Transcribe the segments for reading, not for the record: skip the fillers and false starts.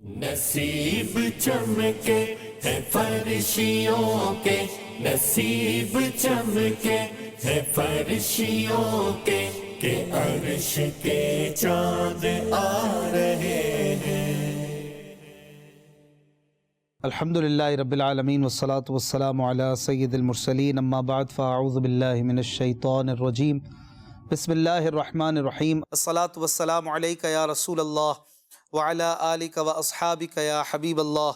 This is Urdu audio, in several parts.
نصیب چمکے ہے فرشیوں کے، نصیب چمکے ہے فرشیوں کے، کہ عرش کے چاند آ رہے ہیں۔ الحمدللہ رب العالمین والصلاة والسلام علی سید المرسلین، اما بعد فاعوذ باللہ من الشیطان الرجیم، بسم اللہ الرحمن الرحیم۔ الصلاة والسلام علیکہ یا رسول اللہ وعلی آلک و اصحابک یا حبیب اللہ،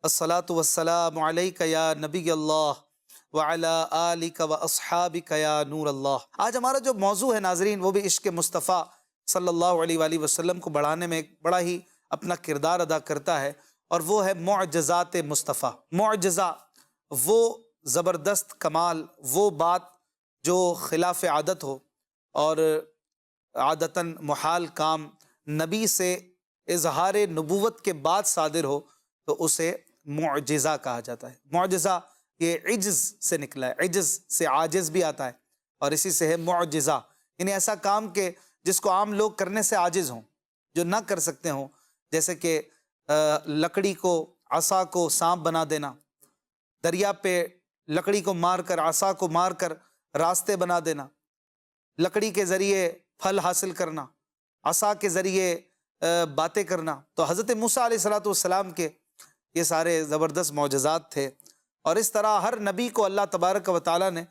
الصلاة والسلام علیکہ یا نبی اللہ وعلی آلک و اصحابک یا نور اللہ۔ آج ہمارا جو موضوع ہے ناظرین، وہ بھی عشق مصطفیٰ صلی اللہ علیہ وآلہ وسلم کو بڑھانے میں ایک بڑا ہی اپنا کردار ادا کرتا ہے، اور وہ ہے معجزات مصطفیٰ۔ معجزہ، وہ زبردست کمال، وہ بات جو خلاف عادت ہو اور عادتاً محال کام نبی سے اظہار نبوت کے بعد صادر ہو تو اسے معجزہ کہا جاتا ہے۔ معجزہ یہ عجز سے نکلا ہے، عجز سے عاجز بھی آتا ہے، اور اسی سے ہے معجزہ، یعنی ایسا کام کہ جس کو عام لوگ کرنے سے عاجز ہوں، جو نہ کر سکتے ہوں، جیسے کہ لکڑی کو، عصا کو سانپ بنا دینا، دریا پہ لکڑی کو مار کر، عصا کو مار کر راستے بنا دینا، لکڑی کے ذریعے پھل حاصل کرنا، عصا کے ذریعے باتیں کرنا۔ تو حضرت موسیٰ علیہ السلام کے یہ سارے زبردست معجزات تھے، اور اس طرح ہر نبی کو اللہ تبارک و تعالیٰ نے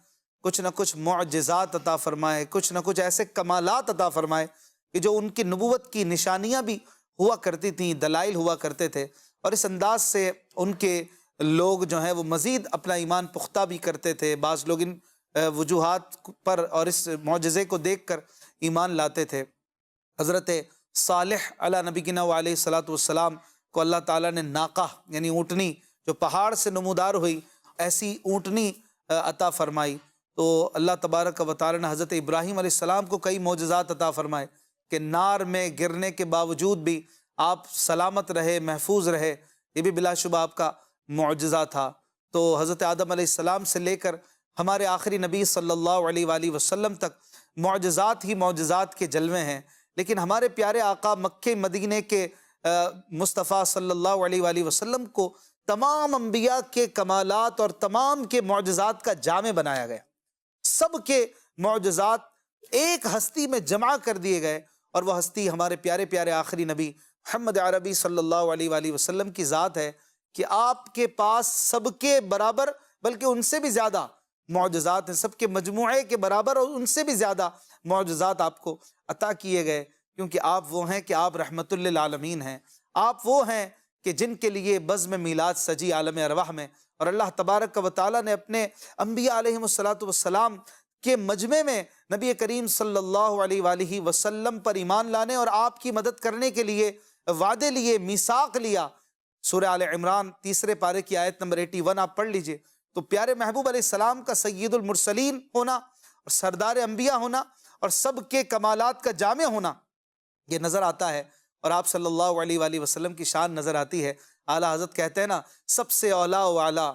کچھ نہ کچھ معجزات عطا فرمائے، کچھ نہ کچھ ایسے کمالات عطا فرمائے کہ جو ان کی نبوت کی نشانیاں بھی ہوا کرتی تھیں، دلائل ہوا کرتے تھے، اور اس انداز سے ان کے لوگ جو ہیں وہ مزید اپنا ایمان پختہ بھی کرتے تھے۔ بعض لوگ ان وجوہات پر اور اس معجزے کو دیکھ کر ایمان لاتے تھے۔ حضرت صالح علی نبینا علیہ السلام کو اللہ تعالیٰ نے ناقہ یعنی اونٹنی جو پہاڑ سے نمودار ہوئی، ایسی اونٹنی عطا فرمائی۔ تو اللہ تبارک و تعالیٰ نے حضرت ابراہیم علیہ السلام کو کئی معجزات عطا فرمائے کہ نار میں گرنے کے باوجود بھی آپ سلامت رہے، محفوظ رہے، یہ بھی بلا شبہ آپ کا معجزہ تھا۔ تو حضرت آدم علیہ السلام سے لے کر ہمارے آخری نبی صلی اللہ علیہ وآلہ وسلم تک معجزات ہی معجزات کے جلوے ہیں، لیکن ہمارے پیارے آقا مکہ مدینے کے مصطفیٰ صلی اللہ علیہ وآلہ وسلم کو تمام انبیاء کے کمالات اور تمام کے معجزات کا جامع بنایا گیا۔ سب کے معجزات ایک ہستی میں جمع کر دیے گئے، اور وہ ہستی ہمارے پیارے پیارے آخری نبی محمد عربی صلی اللہ علیہ وآلہ وسلم کی ذات ہے کہ آپ کے پاس سب کے برابر بلکہ ان سے بھی زیادہ معجزات ہیں، سب کے مجموعے کے برابر اور ان سے بھی زیادہ معجزات آپ کو عطا کیے گئے، کیونکہ آپ وہ ہیں کہ آپ رحمت للعالمین ہیں، آپ وہ ہیں کہ جن کے لیے بزم میلاد سجی عالم ارواح میں، اور اللہ تبارک و تعالیٰ نے اپنے انبیاء علیہم السلام کے مجمع میں نبی کریم صلی اللہ علیہ وآلہ وسلم پر ایمان لانے اور آپ کی مدد کرنے کے لیے وعدے لیے، میثاق لیا۔ سورہ آل عمران 3 پارے کی آیت نمبر 81 آپ پڑھ لیجئے، تو پیارے محبوب علیہ السلام کا سید المرسلین ہونا اور سردار انبیاء ہونا اور سب کے کمالات کا جامع ہونا یہ نظر آتا ہے، اور آپ صلی اللہ علیہ وآلہ وسلم کی شان نظر آتی ہے۔ اعلیٰ حضرت کہتے ہیں نا، سب سے اولا و اعلیٰ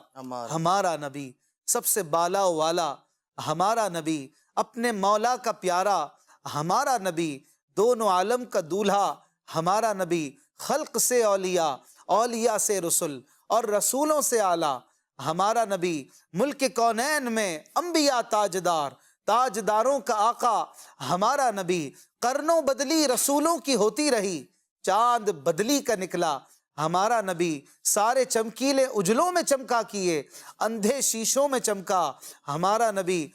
ہمارا نبی، سب سے بالا و والا ہمارا نبی، اپنے مولا کا پیارا ہمارا نبی، دونوں عالم کا دولہا ہمارا نبی، خلق سے اولیاء، اولیاء سے رسول اور رسولوں سے اعلیٰ ہمارا نبی، ملک کونین میں انبیاء تاجدار، تاجداروں کا آقا ہمارا نبی، قرنوں بدلی رسولوں کی ہوتی رہی، چاند بدلی کا نکلا ہمارا نبی، سارے چمکیلے اجلوں میں چمکا کیے، اندھے شیشوں میں چمکا ہمارا نبی،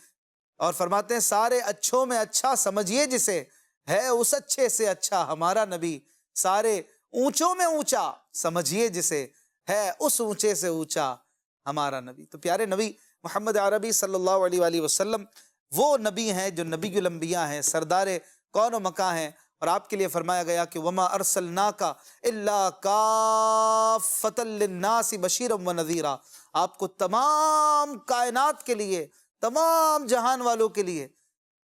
اور فرماتے ہیں سارے اچھوں میں اچھا سمجھیے جسے، ہے اس اچھے سے اچھا ہمارا نبی، سارے اونچوں میں اونچا سمجھیے جسے، ہے اس اونچے سے اونچا ہمارا نبی۔ تو پیارے نبی محمد عربی صلی اللہ علیہ وآلہ وسلم وہ نبی ہیں جو نبی الانبیاء ہیں، سردار کون و مکاں ہیں، اور آپ کے لیے فرمایا گیا کہ وَمَا أَرْسَلْنَاكَ إِلَّا كَافَّةً لِلنَّاسِ بَشِيرًا وَنَذِيرًا، آپ کو تمام کائنات کے لیے، تمام جہان والوں کے لیے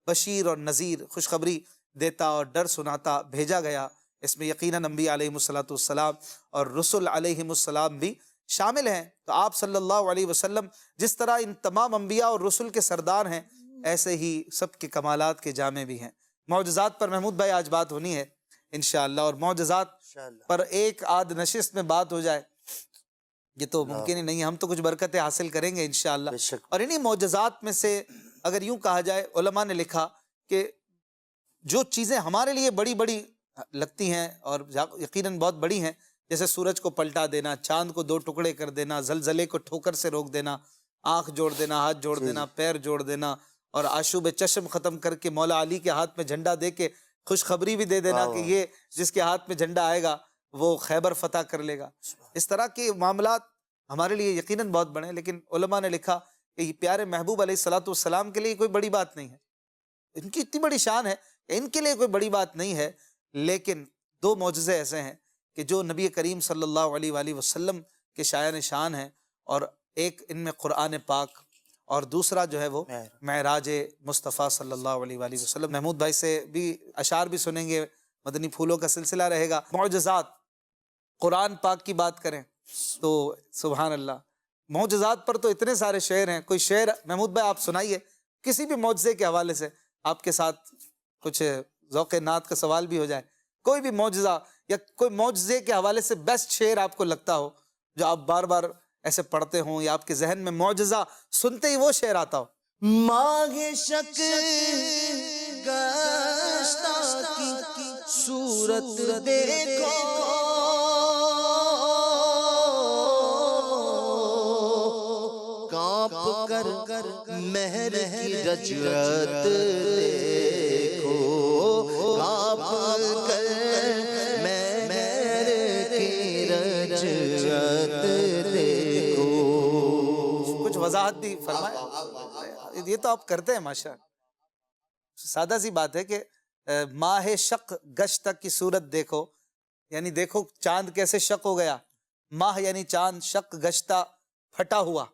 بشیر اور نذیر، خوشخبری دیتا اور ڈر سناتا بھیجا گیا۔ اس میں یقیناً انبیاء علیہم السلام اور رسل علیہم السلام بھی شامل ہیں۔ تو آپ صلی اللہ علیہ وسلم جس طرح ان تمام انبیاء اور رسل کے سردار ہیں، ایسے ہی سب کے کمالات کے جامع بھی ہیں۔ معجزات پر محمود بھائی آج بات ہونی ہے انشاءاللہ. اور معجزات پر ایک آدھ نشست میں بات ہو جائے یہ تو ممکن ہی نہیں. ہم تو کچھ برکتیں حاصل کریں گے انشاءاللہ. اور انہی معجزات میں سے اگر یوں کہا جائے، علماء نے لکھا کہ جو چیزیں ہمارے لیے بڑی بڑی لگتی ہیں اور یقیناً بہت بڑی ہیں، جیسے سورج کو پلٹا دینا، چاند کو 2 ٹکڑے کر دینا، زلزلے کو ٹھوکر سے روک دینا، آنکھ جوڑ دینا، ہاتھ جوڑ دینا، پیر جوڑ دینا، اور آشوب چشم ختم کر کے مولا علی کے ہاتھ میں جھنڈا دے کے خوشخبری بھی دے دینا کہ یہ جس کے ہاتھ میں جھنڈا آئے گا وہ خیبر فتح کر لے گا. اس طرح کے معاملات ہمارے لیے یقیناً بہت بڑے ہیں، لیکن علماء نے لکھا کہ یہ پیارے محبوب علیہ الصلوۃ والسلام کے لیے کوئی بڑی بات نہیں ہے. ان کی اتنی بڑی شان ہے کہ ان کے لیے کوئی بڑی بات نہیں ہے. لیکن 2 معجزے ایسے ہیں کہ جو نبی کریم صلی اللہ علیہ وآلہ وسلم کے شایان شان ہیں، اور ایک ان میں قرآن پاک، اور دوسرا جو ہے وہ معراج مصطفیٰ صلی اللہ علیہ وآلہ وسلم. محمود بھائی سے بھی اشعار بھی سنیں گے، مدنی پھولوں کا سلسلہ رہے گا. معجزات، قرآن پاک کی بات کریں تو سبحان اللہ، معجزات پر تو اتنے سارے شعر ہیں. کوئی شعر محمود بھائی آپ سنائیے کسی بھی معجزے کے حوالے سے، آپ کے ساتھ کچھ ذوق نعت کا سوال بھی ہو جائے. کوئی بھی معجزہ یا کوئی معجزے کے حوالے سے بیسٹ شعر آپ کو لگتا ہو جو آپ بار بار ایسے پڑھتے ہوں، یا آپ کے ذہن میں معجزہ سنتے ہی وہ شعر آتا ہو. ماہ شک گشتہ کی صورت دیکھو، کانپ کر مہر کی رجعت دیکھو، کانپ کر مہر کی رجعت دیکھو. کچھ وضاحت بھی فرمائے. یہ تو آپ کرتے ہیں ماشاء. سادہ سی بات ہے کہ ماہ شق گشتہ کی صورت دیکھو، یعنی دیکھو چاند کیسے شق ہو گیا. ماہ یعنی چاند، شق گشتہ پھٹا ہوا.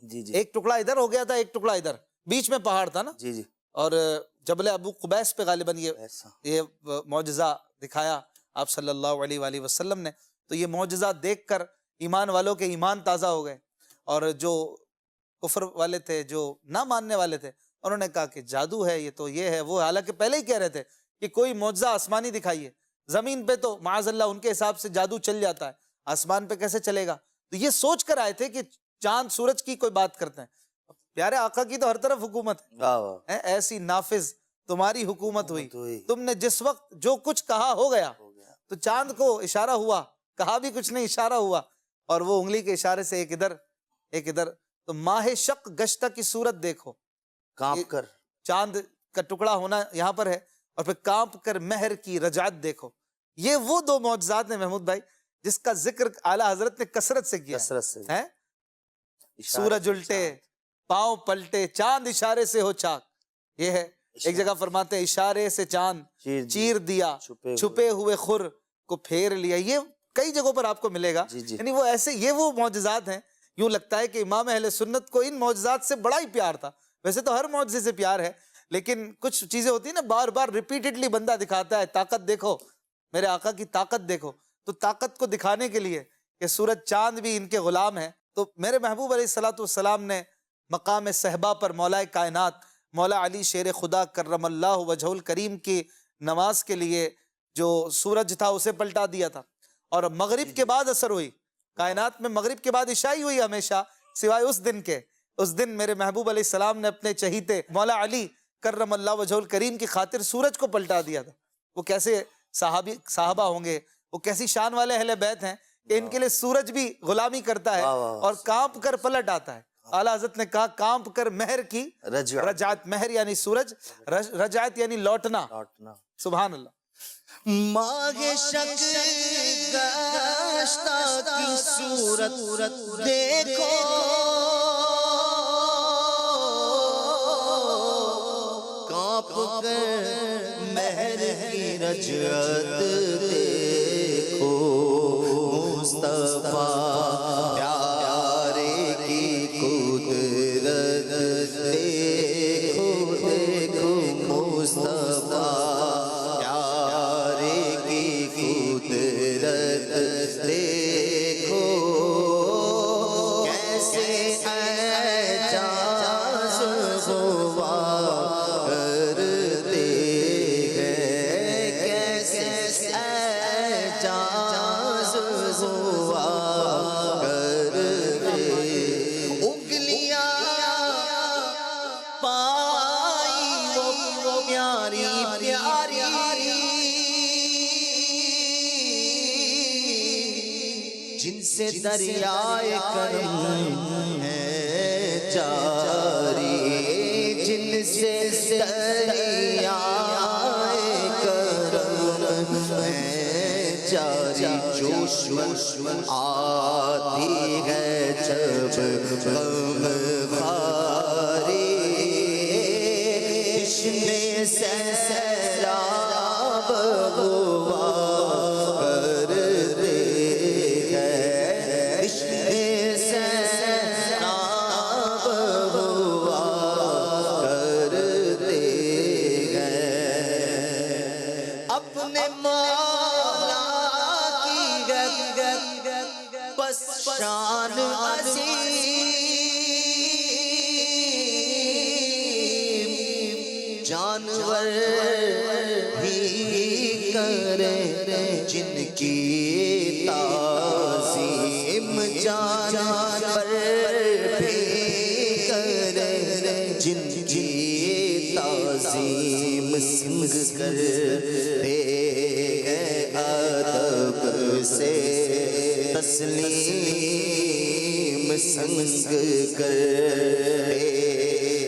جی جی، ایک ٹکڑا ادھر ہو گیا تھا، ایک ٹکڑا ادھر، بیچ میں پہاڑ تھا نا. جی جی، اور جبل ابو قبیس پہ غالباً یہ معجزہ دکھایا آپ صلی اللہ علیہ وآلہ وسلم نے. تو یہ معجزہ دیکھ کر ایمان والوں کے ایمان تازہ ہو گئے، اور جو کفر والے تھے، جو نہ ماننے والے تھے، انہوں نے کہا کہ جادو ہے، یہ تو یہ ہے وہ. حالانکہ پہلے ہی کہہ رہے تھے کہ کوئی معجزہ آسمانی دکھائیے. زمین پہ تو معاذ اللہ ان کے حساب سے جادو چل جاتا ہے، آسمان پہ کیسے چلے گا؟ تو یہ سوچ کر آئے تھے کہ چاند سورج کی کوئی بات کرتے ہیں. پیارے آقا کی تو ہر طرف حکومت ہے، ایسی نافذ تمہاری حکومت ہوئی، تم نے جس وقت جو کچھ کہا ہو گیا. تو چاند کو اشارہ ہوا، کہا بھی کچھ نہیں، اشارہ ہوا، اور وہ انگلی کے اشارے سے ایک ادھر ایک ادھر. تو ماہ شق گشتہ کی صورت دیکھو، کانپ کر چاند کا ٹکڑا ہونا یہاں پر ہے، اور پھر کانپ کر مہر کی رجعت دیکھو. یہ وہ 2 معجزات ہیں محمود بھائی جس کا ذکر اعلیٰ حضرت نے کثرت سے کیا ہے. سورج الٹے، پاؤں پلٹے، چاند اشارے سے ہو چاک. یہ ہے. ایک جگہ فرماتے ہیں اشارے سے چاند چیر دیا، چھپے ہوئے خور کو پھیر لیا. یہ کئی جگہوں پر آپ کو ملے گا. یعنی وہ ایسے، یہ وہ معجزات ہیں. یوں لگتا ہے کہ امام اہل سنت کو ان معجزات سے بڑا ہی پیار تھا. ویسے تو ہر معجزے سے پیار ہے، لیکن کچھ چیزیں ہوتی ہیں نا بار بار ریپیٹڈلی بندہ دکھاتا ہے. طاقت دیکھو، میرے آقا کی طاقت دیکھو. تو طاقت کو دکھانے کے لیے کہ سورج چاند بھی ان کے غلام ہیں. تو میرے محبوب علیہ الصلوۃ والسلام نے مقام صحبہ پر مولا کائنات مولا علی شیر خدا کرم اللہ وجہ الکریم کی نماز کے لیے جو سورج تھا اسے پلٹا دیا تھا. اور مغرب کے بعد اثر ہوئی کائنات میں، مغرب کے بعد عشاء ہی ہوئی ہمیشہ سوائے اس دن کے. اس دن میرے محبوب علیہ السلام نے اپنے چہیتے مولا علی کرم اللہ وجہ الکریم کی خاطر سورج کو پلٹا دیا تھا. وہ کیسے صحابہ ہوں گے، وہ کیسی شان والے اہل بیت ہیں کہ ان کے لیے سورج بھی غلامی کرتا ہے اور کانپ کر پلٹ آتا ہے. اعلیٰ حضرت نے کہا کانپ کر مہر کی رجعت. مہر یعنی سورج، رجعت یعنی لوٹنا. سبحان اللہ. ماہ شک گشتہ کی صورت دیکھو، کانپ کر مہر کی رجعت دیکھو، مصطفیٰ پیارے کی قدرت دیکھو، دیکھو مصطفیٰ دیکھو، کیسے اعجاز گوار کرتے ہیں، کیسے جن سے دریائے کرم ہے جاری، جن سے دریائے کرم ہے جاری، جوش آتی ہے جب غم خاری، میں سیلاب ہوا کرتے ہیں، میں سیلاب ہوا کرتے ہیں، اپنے مولا کی بس شان عظیم، جانور بھی کریں جن کی تعظیم، جانور بھی کریں جن کی تعظیم، سنگ کرتے ہیں ادب سے تسلیم، سنگ کرتے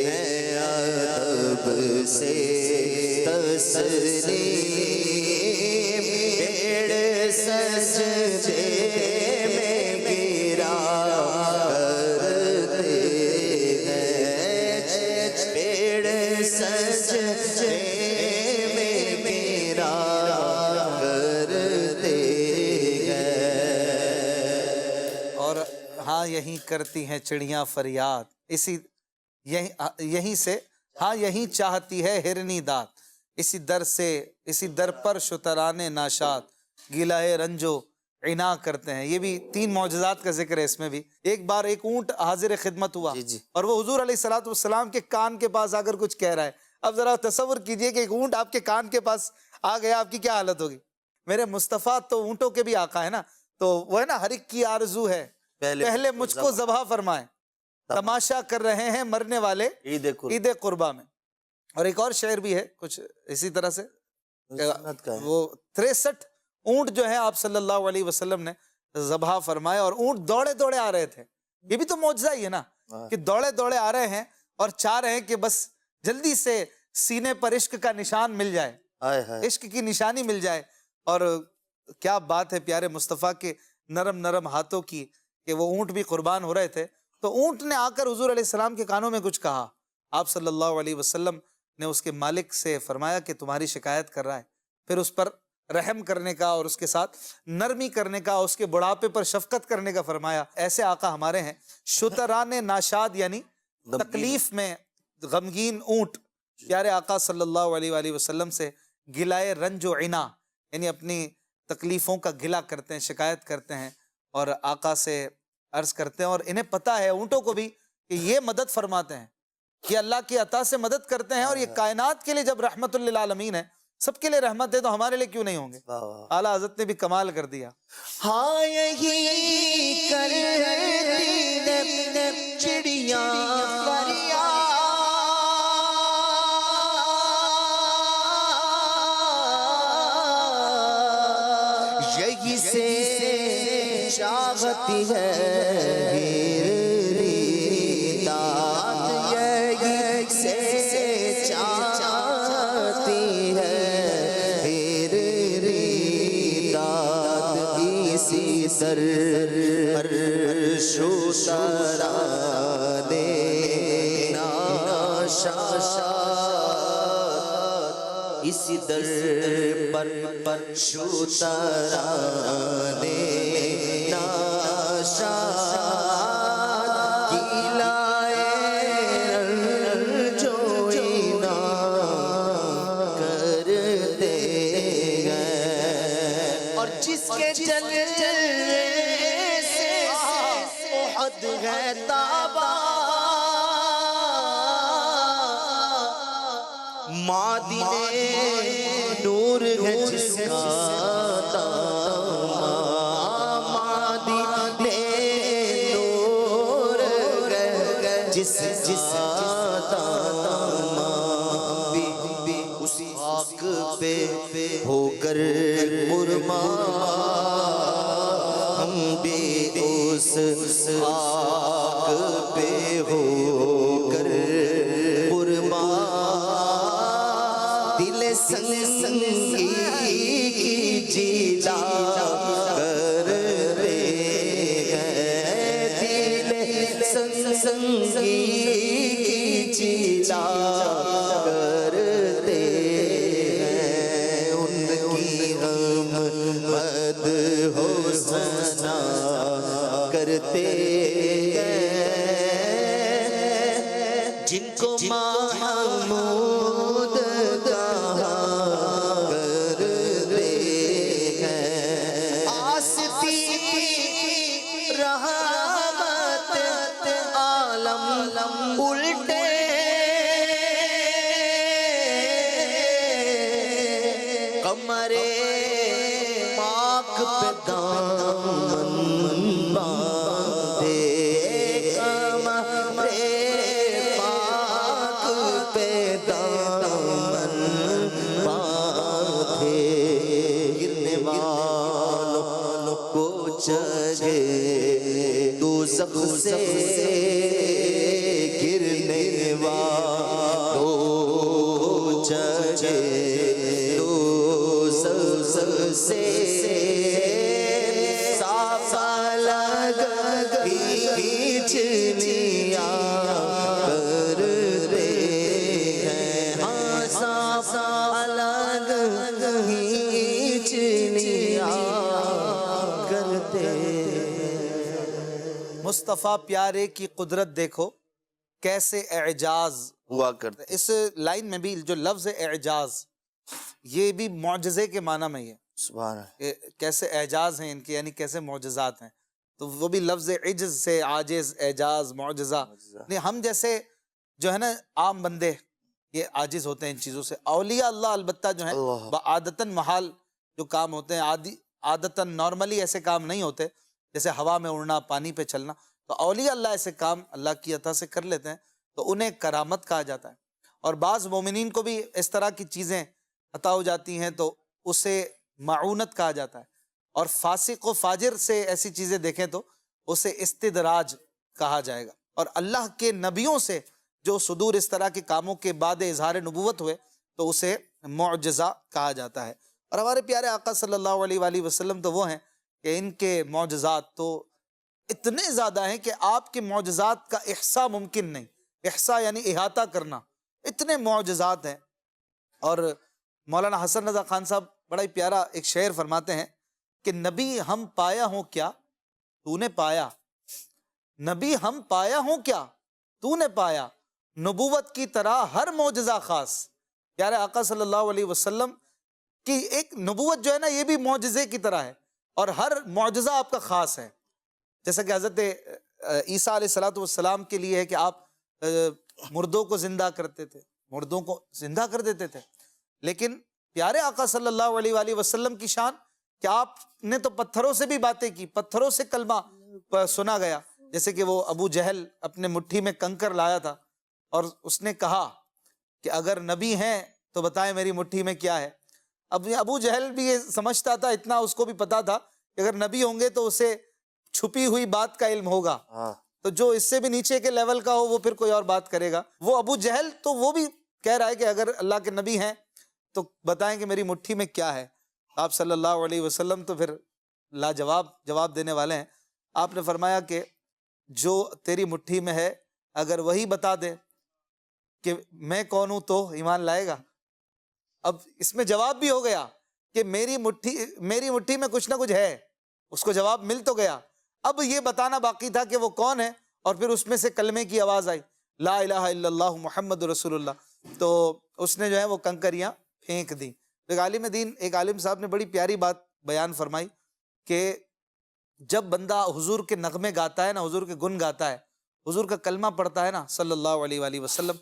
ہیں ادب سے تسلیم، پیڑ سجدے میں گرا کرتے ہیں، پیڑ سجدے میں گرا کرتے ہیں، اور ہاں یہیں کرتی ہیں چڑیاں فریاد، یہیں سے ہاں یہیں چاہتی ہے ہرنی داد، اسی در سے اسی در پر شتران ناشاد گلہ رنجو عنا کرتے ہیں۔ یہ بھی 3 معجزات کا ذکر ہے اس میں بھی۔ ایک بار ایک اونٹ حاضر خدمت ہوا اور وہ حضور علیہ السلام کے کان کے پاس آ کر کچھ کہہ رہا ہے۔ اب ذرا تصور کیجئے کہ ایک اونٹ آپ کے کان کے پاس آ گیا، آپ کی کیا حالت ہوگی؟ میرے مصطفیٰ تو اونٹوں کے بھی آقا ہے نا، تو وہ ہے نا ہر ایک کی آرزو ہے پہلے مجھ کو ذبح فرمائے، تماشا کر رہے ہیں مرنے والے عید قربا میں۔ اور ایک اور شعر بھی ہے کچھ اسی طرح سے، وہ 63 اونٹ جو ہیں آپ صلی اللہ علیہ وسلم نے ذبح فرمائے، اور اونٹ دوڑے دوڑے آ رہے تھے۔ یہ بھی تو معجزہ ہی ہے نا کہ دوڑے دوڑے آ رہے ہیں اور چاہ رہے ہیں کہ بس جلدی سے سینے پر عشق کا نشان مل جائے، عشق کی نشانی مل جائے۔ اور کیا بات ہے پیارے مصطفیٰ کے نرم نرم ہاتھوں کی کہ وہ اونٹ بھی قربان ہو رہے تھے، تو اونٹ نے آ کر حضور علیہ السلام کے کانوں میں کچھ کہا۔ آپ صلی اللہ علیہ وسلم نے اس کے مالک سے فرمایا کہ تمہاری شکایت کر رہا ہے، پھر اس پر رحم کرنے کا اور اس کے ساتھ نرمی کرنے کا، اس کے بڑھاپے پر شفقت کرنے کا فرمایا۔ ایسے آقا ہمارے ہیں، شتران ناشاد یعنی تکلیف میں غمگین اونٹ، پیارے آقا صلی اللہ علیہ وآلہ وسلم سے گلائے رنج و عنا یعنی اپنی تکلیفوں کا گلہ کرتے ہیں، شکایت کرتے ہیں اور آقا سے عرض کرتے ہیں۔ اور انہیں پتہ ہے اونٹوں کو بھی کہ یہ مدد فرماتے ہیں، یہ اللہ کی عطا سے مدد کرتے ہیں، اور یہ کائنات کے لیے جب رحمت للعالمین ہے، سب کے لیے رحمت ہے، تو ہمارے لیے کیوں نہیں ہوں گے؟ اعلیٰ حضرت نے بھی کمال کر دیا۔ ہاں یہی کرتی چڑیاں فریاد، یہی سے چاہتی ہے ہیری داد، یہی سے چاہتی ہے ہیری داد، اسی در عرش و ترانے ناشاد، اسی در پر شو ترانے ناشاد، گلائے جو عنا کرتے ہیں، اور جس کے جلوے سے احد ہے تابا، مادینے نور ہے جس کا دامن، مادینے نور ہے جس کا دامن، اس خاک پہ ہو کر قربان ہم بھی اس خاک پہ ہو کر قربان دل سنگی کی جیلا کرتے ہیں دل سنگی کی جیلا کرتے ہیں ان کی ہم مد ہو سنا کرتے ہیں جن کو محمود کہا کرتے ہیں آستی رحمت عالم الٹے قمر پاک پہ دامن باندھے قمر پاک پہ دامن باندھے گرنے والوں کو جگے دوزخ سے گرنے والوں کو جگے سے صاف الگ کھینچنیاں کرتے ہیں ہاں صاف الگ کھینچنیاں کرتے ہیں مصطفیٰ پیارے کی قدرت دیکھو کیسے اعجاز ہوا کرتے اس لائن میں بھی جو لفظ اعجاز یہ بھی معجزے کے معنی میں ہی ہے سبحان اللہ کہ کیسے اعجاز ہیں ان کے یعنی کیسے معجزات ہیں تو وہ بھی لفظ عجز سے عاجز اعجاز معجزہ نہیں ہم جیسے جو ہے نا عام بندے یہ عاجز ہوتے ہیں ان چیزوں سے اولیاء اللہ البتہ جو ہیں عادتاً محال جو کام ہوتے ہیں عادتاً نارملی ایسے کام نہیں ہوتے جیسے ہوا میں اڑنا پانی پہ چلنا تو اولیاء اللہ ایسے کام اللہ کی عطا سے کر لیتے ہیں تو انہیں کرامت کہا جاتا ہے اور بعض مومنین کو بھی اس طرح کی چیزیں عطا ہو جاتی ہیں تو اسے معونت کہا جاتا ہے اور فاسق و فاجر سے ایسی چیزیں دیکھیں تو اسے استدراج کہا جائے گا اور اللہ کے نبیوں سے جو صدور اس طرح کے کاموں کے بعد اظہار نبوت ہوئے تو اسے معجزہ کہا جاتا ہے اور ہمارے پیارے آقا صلی اللہ علیہ وآلہ وسلم تو وہ ہیں کہ ان کے معجزات تو اتنے زیادہ ہیں کہ آپ کے معجزات کا احصاء ممکن نہیں احصاء یعنی احاطہ کرنا اتنے معجزات ہیں اور مولانا حسن رضا خان صاحب بڑا ہی پیارا ایک شعر فرماتے ہیں کہ نبی ہم پایا ہوں کیا تو نے پایا نبی ہم پایا ہوں کیا تو نے پایا نبوت کی طرح ہر معجزہ خاص پیارے آقا صلی اللہ علیہ وسلم کی ایک نبوت جو ہے نا یہ بھی معجزے کی طرح ہے اور ہر معجزہ آپ کا خاص ہے جیسا کہ حضرت عیسیٰ علیہ السلام کے لیے ہے کہ آپ مردوں کو زندہ کرتے تھے مردوں کو زندہ کر دیتے تھے لیکن پیارے آقا صلی اللہ علیہ وآلہ وسلم کی شان کہ آپ نے تو پتھروں سے بھی باتیں کی پتھروں سے کلمہ سنا گیا جیسے کہ وہ ابو جہل اپنے مٹھی میں کنکر لایا تھا اور اس نے کہا کہ اگر نبی ہیں تو بتائیں میری مٹھی میں کیا ہے اب ابو جہل بھی یہ سمجھتا تھا اتنا اس کو بھی پتا تھا کہ اگر نبی ہوں گے تو اسے چھپی ہوئی بات کا علم ہوگا تو جو اس سے بھی نیچے کے لیول کا ہو وہ پھر کوئی اور بات کرے گا وہ ابو جہل تو وہ بھی کہہ رہا ہے کہ اگر اللہ کے نبی ہیں تو بتائیں کہ میری مٹھی میں کیا ہے آپ صلی اللہ علیہ وسلم تو پھر لاجواب جواب دینے والے ہیں آپ نے فرمایا کہ جو تیری مٹھی میں ہے اگر وہی بتا دے کہ میں کون ہوں تو ایمان لائے گا اب اس میں جواب بھی ہو گیا کہ میری مٹھی میں کچھ نہ کچھ ہے اس کو جواب مل تو گیا اب یہ بتانا باقی تھا کہ وہ کون ہے اور پھر اس میں سے کلمے کی آواز آئی لا الہ الا اللہ محمد رسول اللہ تو اس نے جو ہے وہ کنکریاں پھینک دی ایک عالم دین ایک عالم صاحب نے بڑی پیاری بات بیان فرمائی کہ جب بندہ حضور کے نغمے گاتا ہے نا حضور کے گن گاتا ہے حضور کا کلمہ پڑھتا ہے نا صلی اللہ علیہ وآلہ وسلم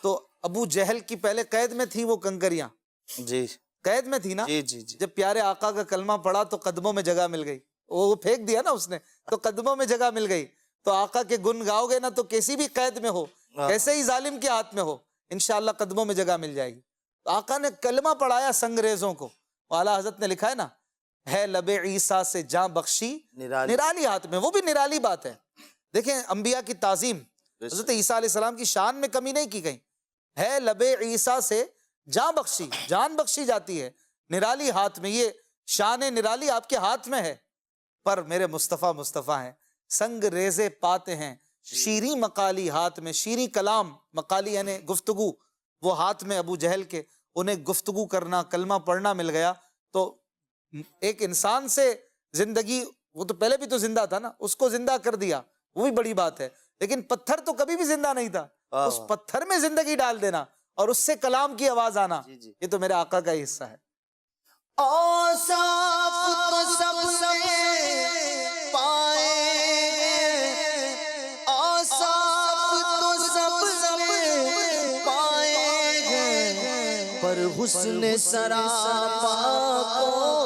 تو ابو جہل کی پہلے قید میں تھی وہ کنکریاں جی قید میں تھی نا جی جی جی جب پیارے آقا کا کلمہ پڑھا تو قدموں میں جگہ مل گئی وہ پھینک دیا نا اس نے تو قدموں میں جگہ مل گئی تو آقا کے گن گاؤ گے نا تو کیسی بھی قید میں ہو کیسے ہی ظالم کے ہاتھ میں ہو انشاءاللہ قدموں میں جگہ مل جائے گی تو آقا نے کلمہ پڑھایا سنگریزوں کو اعلیٰ حضرت نے لکھا ہے نا ہے لب عیسیٰ سے جاں بخشی نرالی نرالی ہاتھ میں. وہ بھی نرالی بات ہے. دیکھیں انبیاء کی تعظیم، حضرت عیسیٰ علیہ السلام کی شان میں کمی نہیں کی گئی. ہے لب عیسیٰ سے جاں بخشی، جان بخشی جاتی ہے نرالی ہاتھ میں. یہ شان نرالی آپ کے ہاتھ میں ہے. پر میرے مصطفیٰ مصطفیٰ ہیں، سنگ ریزے پاتے ہیں، شیریں مقالی ہاتھ میں. شیریں کلام، مقالی یعنی گفتگو، وہ ہاتھ میں ابو جہل کے. انہیں گفتگو کرنا، کلمہ پڑھنا مل گیا. تو ایک انسان سے زندگی، وہ تو پہلے بھی تو زندہ تھا نا، اس کو زندہ کر دیا، وہ بھی بڑی بات ہے. لیکن پتھر تو کبھی بھی زندہ نہیں تھا، اس پتھر میں زندگی ڈال دینا اور اس سے کلام کی آواز آنا، یہ تو میرے آقا کا ہی حصہ ہے. اوصاف تو سب نے پائے، اوصاف تو سب نے پائے ہیں، پر حسن سراپا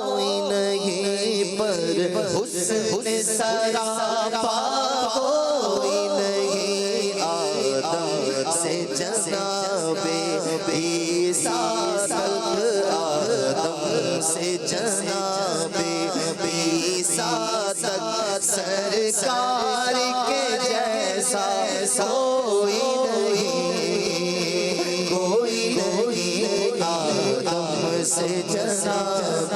کوئی نہیں، پر حسن سراپا کوئی نہیں. آدم سے جناب عیسیٰ تک، آدم سے جناب عیسیٰ تک، سرکار کے جیسا کوئی نہیں، کوئی نہیں. آدم سے جناب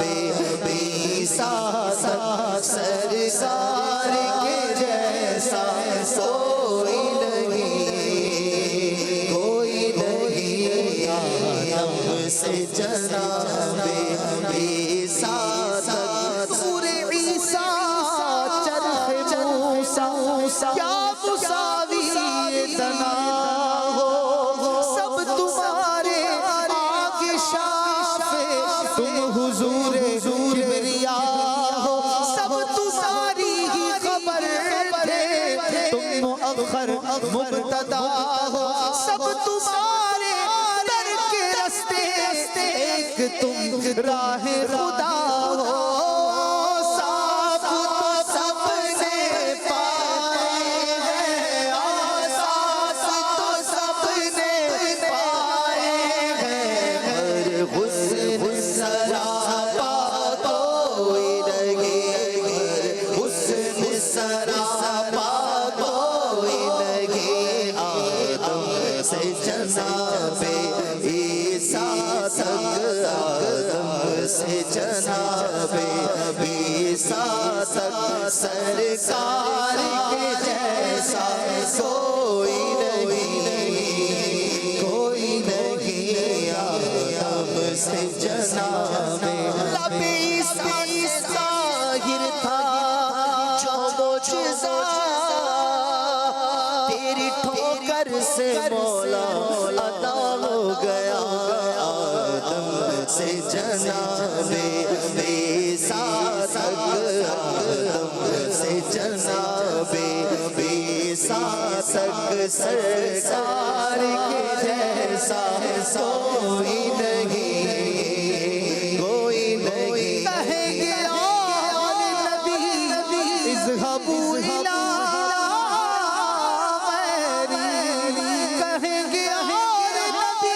عیسیٰ تک، سرکار کے جیسا کوئی نہیں، کوئی نہیں. آدم سے جناب عیسیٰ تک، نور عیسیٰ چرخ موسیٰ کیا مساوی تنا ہو، سب تمہارے آگے شاف، تم حضور کبریا ہو، سب تمہاری ہی خبر تھے، تم مؤخر مبتدا ہو، سب تمہارے در کے رستے، ایک تم راہ خدا ہو. صاف تو سب نے پائے ہیں، صاف تو سب نے پائے ہیں، ہر حسن سراپا کوئی نہیں، ہر حسن سراپا کوئی نہیں. آدم سے جناب عیسیٰ تک، آدم سے جناب عیسیٰ تک، سرکار کے جیسا کوئی نہیں، کوئی نہیں. آدم سے جناب لب عیسیٰ ظاہر تھا جو معجزہ، تیری ٹھوکر سے مولا عطا ہو گیا. آدم سے جناب عیسیٰ تک، آدم سے جناب عیسیٰ تک، سرکار کے جیسا کوئی نہیں، کوئی نہیں. کہیں گے آل نبی اذهبوا الی غیری، کہیں گے آل نبی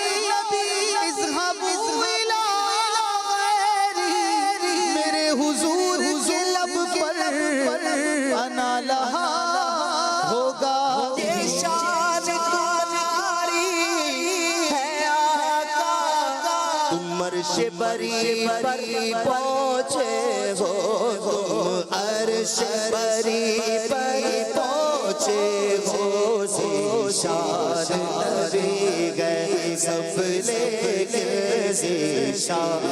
اذهبوا الی غیری، میرے حضور کے لب پر انا لہا ہوگا. یہ شان تمہاری ہے آقا، تم عرش بری پر پہنچے ہو، تم عرش بری پر پہنچے ہو. شان نبی گئے سب لیکن، شان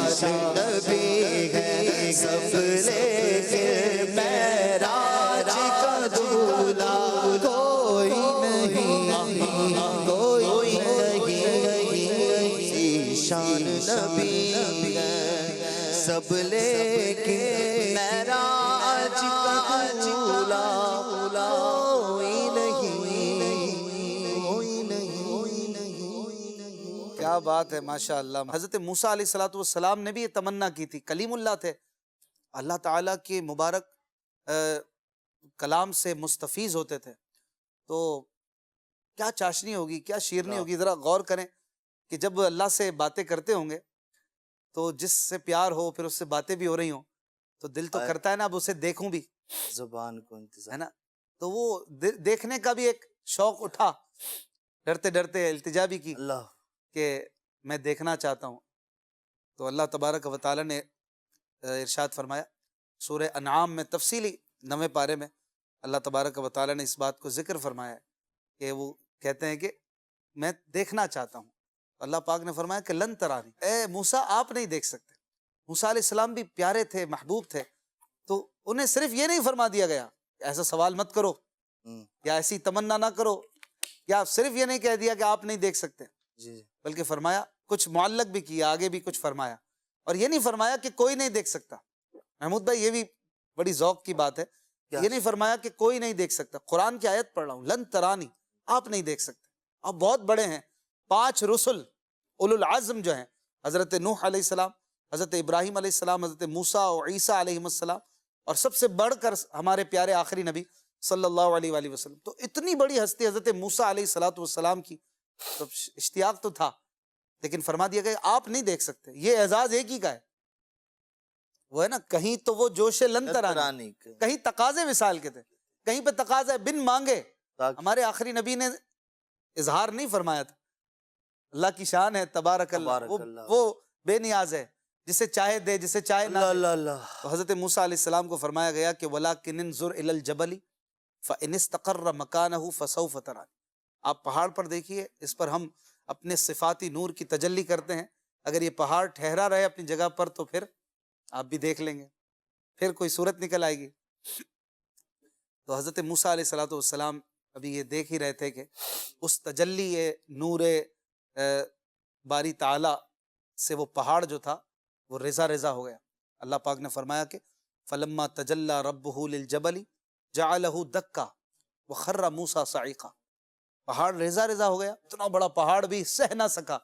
نبی گئے سب لیکن، معراج کا دولہا کوئی نہیں، کوئی نہیں. شان نبی گئے سب لیکن، معراج کا دولہا کوئی نہیں، کوئی نہیں. کیا بات ہے، ماشاء اللہ. حضرت موسیٰ علیہ السلام نے بھی یہ تمنا کی تھی، کلیم اللہ تھے، اللہ تعالیٰ کے مبارک کلام سے مستفیض ہوتے تھے. تو کیا چاشنی ہوگی، کیا شیرنی ہوگی. ذرا غور کریں کہ جب اللہ سے باتیں کرتے ہوں گے تو جس سے پیار ہو، پھر اس سے باتیں بھی ہو رہی ہوں، تو دل تو کرتا ہے نا اب اسے دیکھوں بھی، زبان کو انتظار ہے نا، تو وہ دیکھنے کا بھی ایک شوق اٹھا، ڈرتے ڈرتے التجا بھی کی اللہ کہ میں دیکھنا چاہتا ہوں. تو اللہ تبارک و تعالیٰ نے ارشاد فرمایا سورہ انعام میں تفصیلی 9 پارے میں اللہ تبارک و تعالیٰ نے اس بات کو ذکر فرمایا ہے کہ وہ کہتے ہیں کہ میں دیکھنا چاہتا ہوں. اللہ پاک نے فرمایا کہ لن ترانی، اے موسیٰ آپ نہیں دیکھ سکتے. موسیٰ علیہ السلام بھی پیارے تھے، محبوب تھے، تو انہیں صرف یہ نہیں فرما دیا گیا ایسا سوال مت کرو یا ایسی تمنا نہ کرو، یا صرف یہ نہیں کہہ دیا کہ آپ نہیں دیکھ سکتے، جی بلکہ فرمایا کچھ معلق بھی کیا، آگے بھی کچھ فرمایا، اور یہ نہیں فرمایا کہ کوئی نہیں دیکھ سکتا. محمود بھائی یہ بھی بڑی ذوق کی بات ہے، یہ نہیں فرمایا کہ کوئی نہیں دیکھ سکتا. قرآن کی آیت پڑھ رہا ہوں، لن ترانی، آپ نہیں دیکھ سکتے. آپ بہت بڑے ہیں، 5 رسل اولو العزم جو ہیں، حضرت نوح علیہ السلام، حضرت ابراہیم علیہ السلام، حضرت موسیٰ اور عیسیٰ علیہ السلام، اور سب سے بڑھ کر ہمارے پیارے آخری نبی صلی اللہ علیہ وآلہ وسلم. تو اتنی بڑی ہستی حضرت موسیٰ علیہ السلام کی تو اشتیاق تو تھا، لیکن فرما دیا گیا آپ نہیں دیکھ سکتے. یہ اعزاز ایک ہی کا ہے، وہ ہے نا، کہیں تو وہ جوش لن ترانی، کہیں تقاضے وصال کے تھے، کہیں پہ تقاضا بن مانگے. ہمارے آخری نبی نے اظہار نہیں فرمایا تھا. اللہ کی شان ہے، تبارک اللہ، وہ بے نیاز ہے، جسے چاہے دے، جسے چاہے نہ دے. تو حضرت موسیٰ علیہ السلام کو فرمایا گیا کہ وَلَكِنِ انظُرْ إِلَى الْجَبَلِ فَإِنِ اسْتَقَرَّ مَكَانَهُ فَسَوْفَ تَرَانِي. آپ پہاڑ پر دیکھیے، اس پر ہم اپنے صفاتی نور کی تجلی کرتے ہیں. اگر یہ پہاڑ ٹھہرا رہے اپنی جگہ پر تو پھر آپ بھی دیکھ لیں گے، پھر کوئی صورت نکل آئے گی. تو حضرت موسیٰ علیہ السلام ابھی یہ دیکھ ہی رہے تھے کہ اس تجلی نور باری تعالی سے وہ پہاڑ جو تھا وہ رضا رضا ہو گیا. اللہ پاک نے فرمایا کہ فلما تجلی ربہ للجبل جعلہ دکا وخر موسیٰ صعقا. پہاڑ ریزہ ریزہ ہو گیا، اتنا بڑا پہاڑ بھی سہ نہ سکا.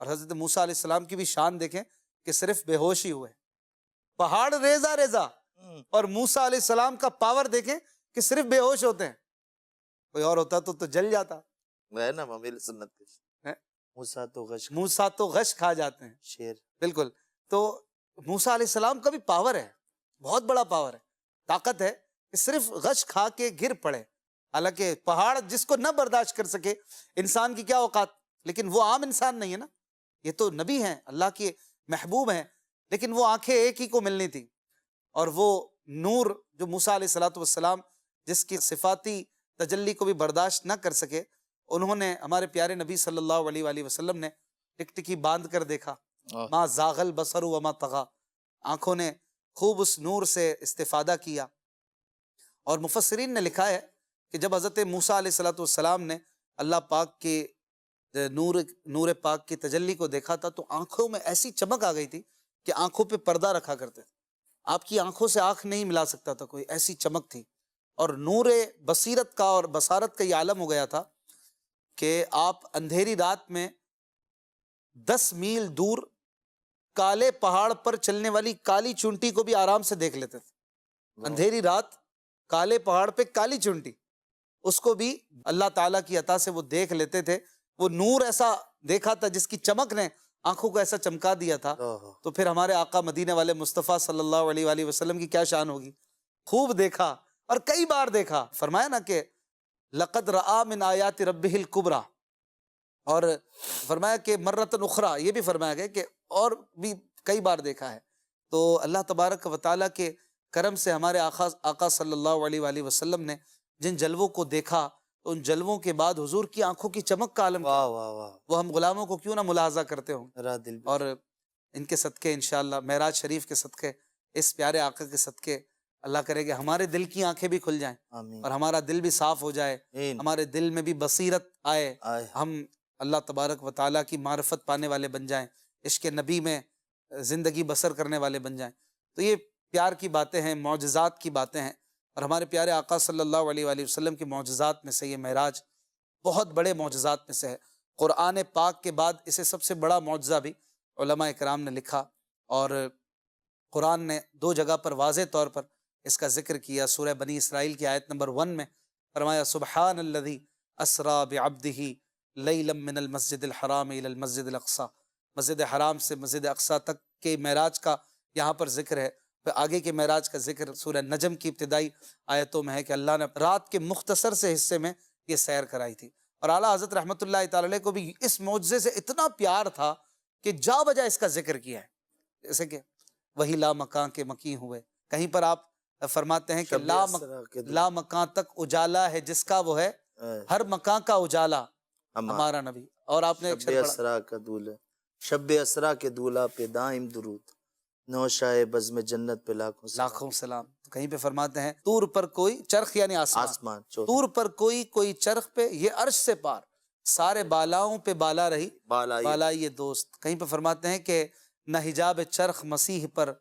اور حضرت موسیٰ علیہ السلام کی بھی شان دیکھیں کہ صرف بے ہوش ہی ہوئے، پہاڑ ریزہ ریزہ، اور موسیٰ علیہ السلام کا پاور دیکھیں کہ صرف بے ہوش ہوتے ہیں. کوئی اور ہوتا تو جل جاتا ہے نا. ممیل سنت موسیٰ تو غش کھا جاتے ہیں، شیر. بالکل. تو موسیٰ علیہ السلام کا بھی پاور ہے، بہت بڑا پاور ہے، طاقت ہے کہ صرف غش کھا کے گر پڑے. حالانکہ پہاڑ جس کو نہ برداشت کر سکے، انسان کی کیا اوقات، لیکن وہ عام انسان نہیں ہے نا، یہ تو نبی ہیں، اللہ کے محبوب ہیں. لیکن وہ آنکھیں ایک ہی کو ملنی تھی، اور وہ نور جو موسیٰ علیہ السلام جس کی صفاتی تجلی کو بھی برداشت نہ کر سکے، انہوں نے، ہمارے پیارے نبی صلی اللہ علیہ وآلہ وسلم نے ٹکٹکی باندھ کر دیکھا. ما زاغ البصر وما طغى، آنکھوں نے خوب اس نور سے استفادہ کیا. اور مفسرین نے لکھا ہے کہ جب حضرت موسیٰ علیہ السلام نے اللہ پاک کے نور پاک کی تجلی کو دیکھا تھا تو آنکھوں میں ایسی چمک آ گئی تھی کہ آنکھوں پہ پردہ رکھا کرتے تھے. آپ کی آنکھوں سے آنکھ نہیں ملا سکتا تھا کوئی، ایسی چمک تھی. اور نور بصیرت کا اور بصارت کا یہ عالم ہو گیا تھا کہ آپ اندھیری رات میں 10 میل دور کالے پہاڑ پر چلنے والی کالی چونٹی کو بھی آرام سے دیکھ لیتے تھے. اندھیری رات کالے پہاڑ پہ کالی چونٹی، اس کو بھی اللہ تعالیٰ کی عطا سے وہ دیکھ لیتے تھے. وہ نور ایسا دیکھا تھا جس کی چمک نے آنکھوں کو ایسا چمکا دیا تھا. تو پھر ہمارے آقا مدینے والے مصطفیٰ صلی اللہ علیہ وآلہ وسلم کی کیا شان ہوگی. خوب دیکھا اور کئی بار دیکھا. فرمایا نا کہ لقد رآ من آیات ربہ الکبریٰ، اور فرمایا کہ مرتن اخرى، یہ بھی فرمایا گیا کہ اور بھی کئی بار دیکھا ہے. تو اللہ تبارک و تعالیٰ کے کرم سے ہمارے آقا صلی اللہ علیہ وآلہ وسلم نے جن جلووں کو دیکھا، تو ان جلووں کے بعد حضور کی آنکھوں کی چمک کا عالم کیا، وہ ہم غلاموں کو کیوں نہ ملاحظہ کرتے ہوں. اور ان کے صدقے انشاءاللہ معراج شریف کے صدقے، اس پیارے آقا کے صدقے، اللہ کرے کہ ہمارے دل کی آنکھیں بھی کھل جائیں اور ہمارا دل بھی صاف ہو جائے، ہمارے دل میں بھی بصیرت آئے، ہم اللہ تبارک و تعالیٰ کی معرفت پانے والے بن جائیں، عشق نبی میں زندگی بسر کرنے والے بن جائیں. تو یہ پیار کی باتیں ہیں، معجزات کی باتیں ہیں. اور ہمارے پیارے آقا صلی اللہ علیہ وآلہ وسلم کی معجزات میں سے یہ معراج بہت بڑے معجزات میں سے ہے. قرآن پاک کے بعد اسے سب سے بڑا معجزہ بھی علماء اکرام نے لکھا، اور قرآن نے 2 جگہ پر واضح طور پر اس کا ذکر کیا. سورہ بنی اسرائیل کی آیت نمبر 1 میں فرمایا سبحان الذی اسریٰ بعبدہ لیلا من المسجد الحرام الی المسجد الاقصی، مسجد حرام سے مسجد اقصی تک کے معراج کا یہاں پر ذکر ہے. پھر آگے کے معراج کا ذکر سورہ نجم کی ابتدائی آیتوں میں ہے کہ اللہ نے رات کے مختصر سے حصے میں یہ سیر کرائی تھی. اور اعلیٰ حضرت رحمۃ اللہ تعالی علیہ کو بھی اس معجزے سے اتنا پیار تھا کہ جا بجا اس کا ذکر کیا ہے. جیسے کہ وہی لا مکان کے مکی ہوئے، کہیں پر آپ فرماتے ہیں کہ لا مکان تک اجالا ہے جس کا وہ ہے ہر مکان کا اجالا ہمارا نبی. اور آپ نے شب اسرا کا دولہ، شب اسرا کے دولہ پہ دائم درود، نوشائے بزم جنت پہ لاکھوں سلام. کہیں پہ فرماتے ہیں طور پر کوئی چرخ یعنی آسمان، طور پر کوئی چرخ پہ یہ عرش سے پار، سارے بالاؤں پہ بالا رہی بالا یہ دوست. کہیں پہ فرماتے ہیں کہ نہ حجاب چرخ مسیح پر،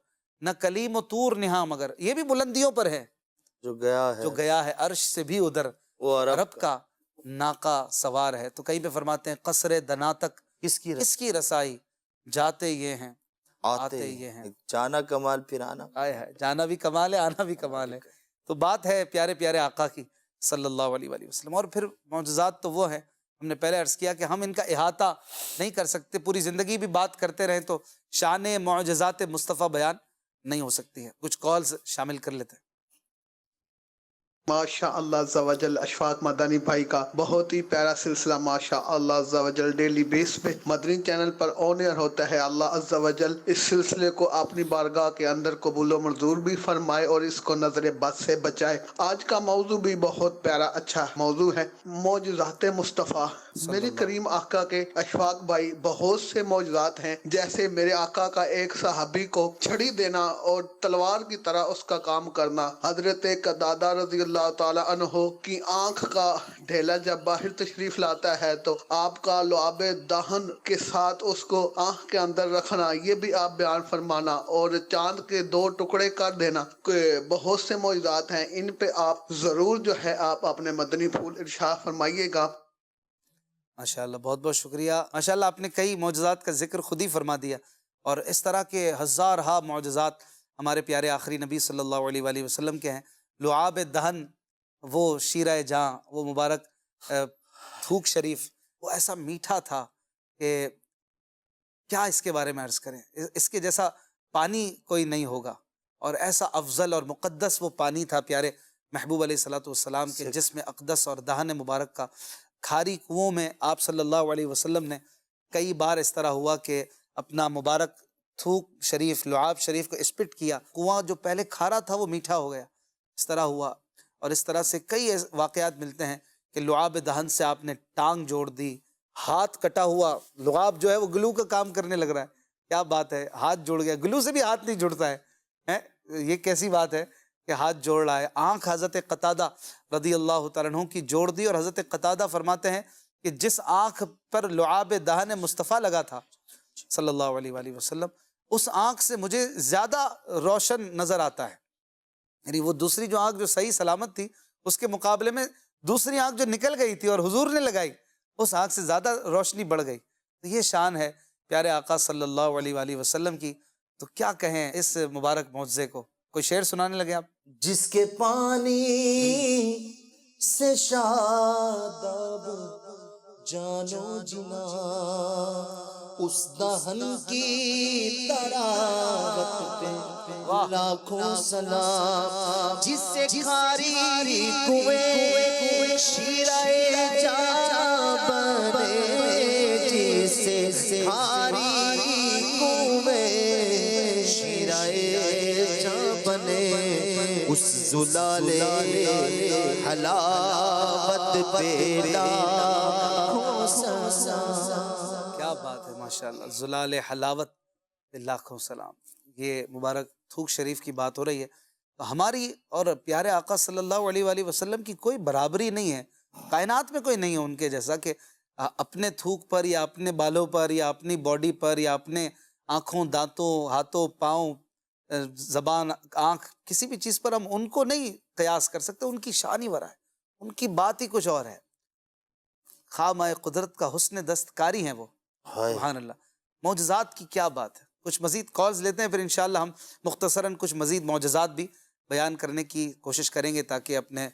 نہ کلیم و طور نہاں، مگر یہ بھی بلندیوں پر ہے جو گیا ہے عرش سے بھی ادھر، وہ عرب کا ناقہ سوار ہے. تو کہیں پہ فرماتے ہیں قصر دنا تک کس کی رسائی، جاتے یہ ہیں آتے یہ ہیں. جانا کمال پھر آنا، جانا بھی کمال ہے، آنا بھی کمال ہے. تو بات ہے پیارے پیارے آقا کی صلی اللہ علیہ وآلہ وسلم. اور پھر معجزات تو وہ ہیں، ہم نے پہلے عرض کیا کہ ہم ان کا احاطہ نہیں کر سکتے، پوری زندگی بھی بات کرتے رہیں تو شان معجزات مصطفیٰ بیان نہیں ہو سکتی ہے. کچھ کالز شامل کر لیتے ہیں. ماشاء اللہ عز و جل اشفاق مدنی بھائی کا بہت ہی پیارا سلسلہ ماشاء اللہ عز و جل ڈیلی بیس پہ مدنی چینل پر آن ایئر ہوتا ہے. اللہ عز و جل اس سلسلے کو اپنی بارگاہ کے اندر قبول و منظور بھی فرمائے اور اس کو نظر بد سے بچائے. آج کا موضوع بھی بہت پیارا اچھا موضوع ہے، معجزات مصطفیٰ. میرے کریم آقا کے اشفاق بھائی بہت سے معجزات ہیں، جیسے میرے آقا کا ایک صحابی کو چھڑی دینا اور تلوار کی طرح اس کا کام کرنا. حضرت قدادہ رضی اللہ تعالیٰ عنہ کی آنکھ کا ڈھیلا جب باہر تشریف لاتا ہے تو آپ کا لعاب دہن کے ساتھ اس کو آنکھ کے اندر رکھنا، یہ بھی آپ بیان فرمانا، اور چاند کے 2 ٹکڑے کر دینا. بہت سے معجزات ہیں، ان پہ آپ ضرور جو ہے آپ اپنے مدنی پھول ارشاد فرمائیے گا. ماشاءاللہ بہت بہت شکریہ. ماشاءاللہ آپ نے کئی معجزات کا ذکر خود ہی فرما دیا، اور اس طرح کے ہزارہا معجزات ہمارے پیارے آخری نبی صلی اللہ علیہ وآلہ وسلم کے ہیں. لعاب دہن، وہ شیرہ جاں، وہ مبارک تھوک شریف، وہ ایسا میٹھا تھا کہ کیا اس کے بارے میں عرض کریں. اس کے جیسا پانی کوئی نہیں ہوگا، اور ایسا افضل اور مقدس وہ پانی تھا پیارے محبوب علیہ الصلوۃ والسلام کے جسم اقدس اور دہن مبارک کا. کھاری کنووں میں آپ صلی اللہ علیہ وسلم نے کئی بار اس طرح ہوا کہ اپنا مبارک تھوک شریف، لعاب شریف کو اسپٹ کیا، کنواں جو پہلے کھارا تھا وہ میٹھا ہو گیا، اس طرح ہوا. اور اس طرح سے کئی واقعات ملتے ہیں کہ لعاب دہن سے آپ نے ٹانگ جوڑ دی، ہاتھ کٹا ہوا، لعاب جو ہے وہ گلو کا کام کرنے لگ رہا ہے. کیا بات ہے، ہاتھ جوڑ گیا. گلو سے بھی ہاتھ نہیں جڑتا ہے، یہ کیسی بات ہے کہ ہاتھ جوڑ رہا ہے. آنکھ حضرت قتادہ رضی اللہ تعالیٰ عنہ کی جوڑ دی، اور حضرت قتادہ فرماتے ہیں کہ جس آنکھ پر لعاب دہن مصطفیٰ لگا تھا صلی اللہ علیہ وآلہ وسلم، اس آنکھ سے مجھے زیادہ روشن نظر آتا ہے. یعنی وہ دوسری جو آنکھ جو صحیح سلامت تھی، اس کے مقابلے میں دوسری آنکھ جو نکل گئی تھی اور حضور نے لگائی، اس آنکھ سے زیادہ روشنی بڑھ گئی. تو یہ شان ہے پیارے آقا صلی اللہ علیہ وآلہ وسلم کی. تو کیا کہیں اس مبارک معجزے کو. کوئی شعر سنانے لگے آپ؟ جس کے پانی سے شاداب جانو جنا، اس دہن کی تراوت پہ لاکھوں سلام. جس سے کھاری کنویں شیرہ جاں بنے، جس سے کھاری کنویں شیرہ جاں بنے، اس زلال حلاوت پہ لاکھوں سلام. کیا بات ہے، ماشاءاللہ. زلال حلاوت پہ لاکھوں سلام. یہ مبارک تھوک شریف کی بات ہو رہی ہے. تو ہماری اور پیارے آقا صلی اللہ علیہ وآلہ وسلم کی کوئی برابری نہیں ہے، کائنات میں کوئی نہیں ہے ان کے جیسا کہ اپنے تھوک پر یا اپنے بالوں پر یا اپنی باڈی پر یا اپنے آنکھوں، دانتوں، ہاتھوں، پاؤں، زبان، آنکھ، کسی بھی چیز پر ہم ان کو نہیں قیاس کر سکتے. ان کی شان ہی ورا ہے، ان کی بات ہی کچھ اور ہے. خامہ قدرت کا حسن دستکاری ہیں وہ، سبحان اللہ. معجزات کی کیا بات ہے. کچھ مزید کالز لیتے ہیں، پھر انشاءاللہ ہم مختصراً کچھ مزید معجزات بھی بیان کرنے کی کوشش کریں گے تاکہ اپنے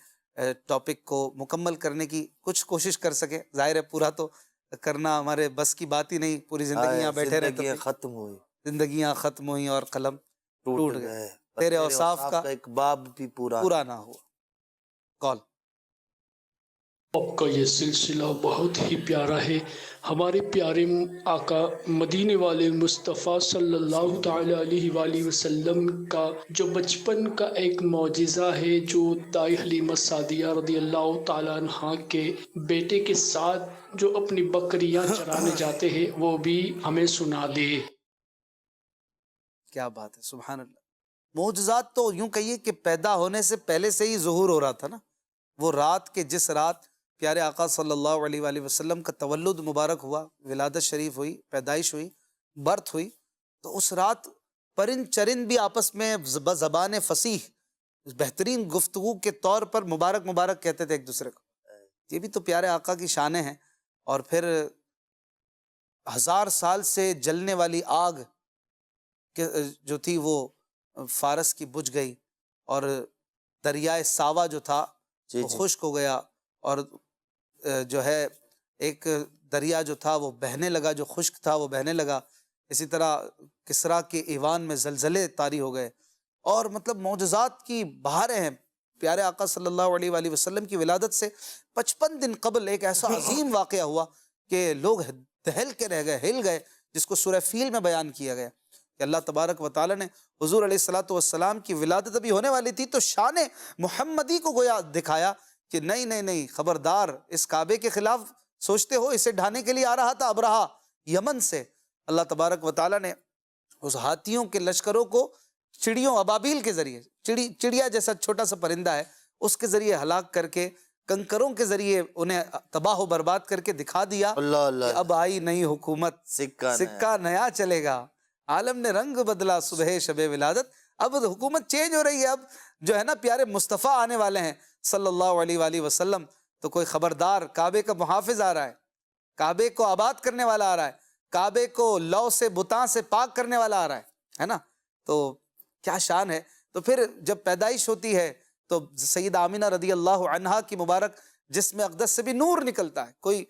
ٹاپک کو مکمل کرنے کی کچھ کوشش کر سکیں. ظاہر ہے پورا تو کرنا ہمارے بس کی بات ہی نہیں، پوری زندگیاں بیٹھے رہتے، ختم ہوئی، زندگیاں ختم ہوئیں اور قلم ٹوٹ گئے. تیرے اوصاف کا ایک باب بھی پورا نہ ہوا۔ کال۔ آپ کا یہ سلسلہ بہت ہی پیارا ہے۔ ہمارے پیارے آقا مدینے والے مصطفیٰ صلی اللہ تعالی علیہ وآلہ وسلم کا جو بچپن کا ایک معجزہ ہے، جو دائی حلیمہ سعدیہ رضی اللہ تعالیٰ عنہ کے بیٹے کے ساتھ جو اپنی بکریاں چرانے جاتے ہیں، وہ بھی ہمیں سنا دے۔ کیا بات ہے، سبحان اللہ۔ معجزات تو یوں کہیے کہ پیدا ہونے سے پہلے سے ہی ظہور ہو رہا تھا نا۔ وہ رات کے جس رات پیارے آقا صلی اللہ علیہ وآلہ وسلم کا تولد مبارک ہوا، ولادت شریف ہوئی، پیدائش ہوئی، برتھ ہوئی، تو اس رات پرند چرند بھی آپس میں بزبان فصیح بہترین گفتگو کے طور پر مبارک مبارک کہتے تھے ایک دوسرے کو۔ یہ بھی تو پیارے آقا کی شانیں ہیں۔ اور پھر 1000 سال سے جلنے والی آگ جو تھی وہ فارس کی بجھ گئی، اور دریائے ساوا جو تھا وہ خشک ہو گیا، اور جو ہے ایک دریا جو تھا وہ بہنے لگا، جو خشک تھا وہ بہنے لگا۔ اسی طرح کسریٰ کے ایوان میں زلزلے طاری ہو گئے، اور مطلب معجزات کی بہاریں ہیں۔ پیارے آقا صلی اللہ علیہ وآلہ وسلم کی ولادت سے 55 دن قبل ایک ایسا عظیم واقعہ ہوا کہ لوگ دہل کے رہ گئے، ہل گئے، جس کو سورہ فیل میں بیان کیا گیا کہ اللہ تبارک و تعالیٰ نے حضور علیہ الصلوۃ والسلام کی ولادت ابھی ہونے والی تھی تو شان محمدی کو گویا دکھایا کہ نہیں خبردار، اس کعبے کے خلاف سوچتے ہو، اسے ڈھانے کے لیے آ رہا تھا ابرہہ یمن سے۔ اللہ تبارک و تعالیٰ نے اس ہاتھیوں کے لشکروں کو چڑیوں ابابیل کے ذریعے، چڑیا جیسا چھوٹا سا پرندہ ہے، اس کے ذریعے ہلاک کر کے، کنکروں کے ذریعے انہیں تباہ و برباد کر کے دکھا دیا کہ اب آئی نئی حکومت، سکہ نیا چلے گا، عالم نے رنگ بدلا صبح شب ولادت، اب حکومت چینج ہو رہی ہے، اب جو ہے نا پیارے مصطفیٰ آنے والے ہیں صلی اللہ علیہ وآلہ وسلم، تو کوئی خبردار، کعبے کا محافظ آ رہا ہے، کعبے کو آباد کرنے والا آ رہا ہے، کعبے کو لو سے بتاں سے پاک کرنے والا آ رہا ہے نا۔ تو کیا شان ہے۔ تو پھر جب پیدائش ہوتی ہے تو سیدہ آمینہ رضی اللہ عنہا کی مبارک جسم اقدس سے بھی نور نکلتا ہے، کوئی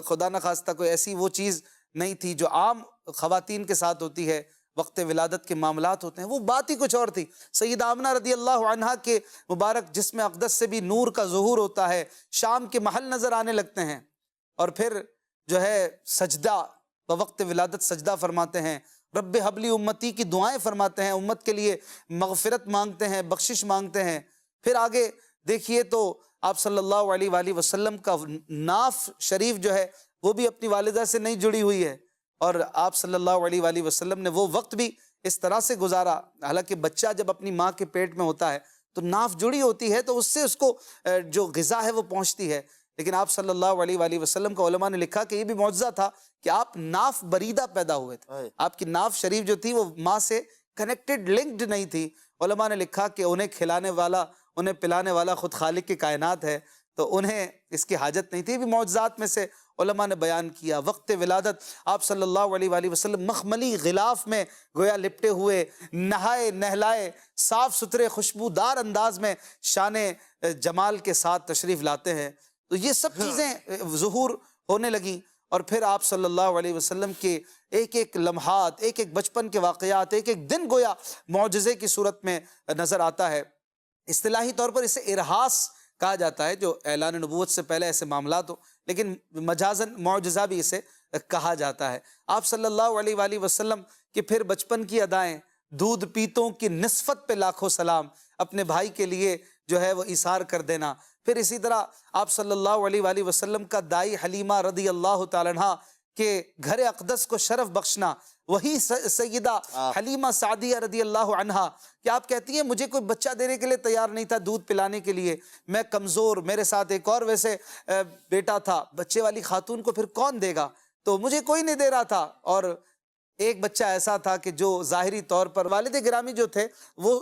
خدا نخواستہ کوئی ایسی وہ چیز نہیں تھی جو عام خواتین کے ساتھ ہوتی ہے، وقت ولادت کے معاملات ہوتے ہیں، وہ بات ہی کچھ اور تھی۔ سیدہ آمنہ رضی اللہ عنہا کے مبارک جسم اقدس سے بھی نور کا ظہور ہوتا ہے، شام کے محل نظر آنے لگتے ہیں، اور پھر جو ہے سجدہ بوقت ولادت سجدہ فرماتے ہیں، رب حبلی امتی کی دعائیں فرماتے ہیں، امت کے لیے مغفرت مانگتے ہیں، بخشش مانگتے ہیں۔ پھر آگے دیکھیے تو آپ صلی اللہ علیہ وآلہ وسلم کا ناف شریف جو ہے وہ بھی اپنی والدہ سے نہیں جڑی ہوئی ہے، اور آپ صلی اللہ علیہ وآلہ وسلم نے وہ وقت بھی اس طرح سے گزارا، حالانکہ بچہ جب اپنی ماں کے پیٹ میں ہوتا ہے تو ناف جڑی ہوتی ہے تو اس سے اس کو جو غذا ہے وہ پہنچتی ہے، لیکن آپ صلی اللہ علیہ وآلہ وسلم کا علماء نے لکھا کہ یہ بھی معجزہ تھا کہ آپ ناف بریدہ پیدا ہوئے تھے، آپ کی ناف شریف جو تھی وہ ماں سے کنیکٹڈ لنکڈ نہیں تھی۔ علماء نے لکھا کہ انہیں کھلانے والا، انہیں پلانے والا خود خالق کی کائنات ہے، تو انہیں اس کی حاجت نہیں تھی۔ بھی معجزات میں سے علماء نے بیان کیا۔ وقت ولادت آپ صلی اللہ علیہ وآلہ وسلم مخملی غلاف میں گویا لپٹے ہوئے، نہائے نہلائے، صاف ستھرے خوشبودار انداز میں شان جمال کے ساتھ تشریف لاتے ہیں۔ تو یہ سب چیزیں ظہور ہونے لگیں، اور پھر آپ صلی اللہ علیہ وسلم کے ایک ایک لمحات، ایک ایک بچپن کے واقعات، ایک ایک دن گویا معجزے کی صورت میں نظر آتا ہے۔ اصطلاحی طور پر اسے ارہاس کہا جاتا ہے، جو اعلان نبوت سے پہلے ایسے معاملات ہو، لیکن مجازاً معجزہ بھی اسے کہا جاتا ہے۔ آپ صلی اللہ علیہ وآلہ وسلم کے پھر بچپن کی ادائیں، دودھ پیتوں کی نسبت پہ لاکھوں سلام، اپنے بھائی کے لیے جو ہے وہ ایثار کر دینا۔ پھر اسی طرح آپ صلی اللہ علیہ وآلہ وسلم کا دائی حلیمہ رضی اللہ تعالیٰ عنہ کے گھر اقدس کو شرف بخشنا، وہی سیدہ حلیمہ سعدیہ رضی اللہ عنہا کہ آپ کہتی ہیں مجھے کوئی بچہ دینے کے لیے تیار نہیں تھا، دودھ پلانے کے لیے، میں کمزور، میرے ساتھ ایک اور ویسے بیٹا تھا، بچے والی خاتون کو پھر کون دے گا، تو مجھے کوئی نہیں دے رہا تھا۔ اور ایک بچہ ایسا تھا کہ جو ظاہری طور پر والد گرامی جو تھے وہ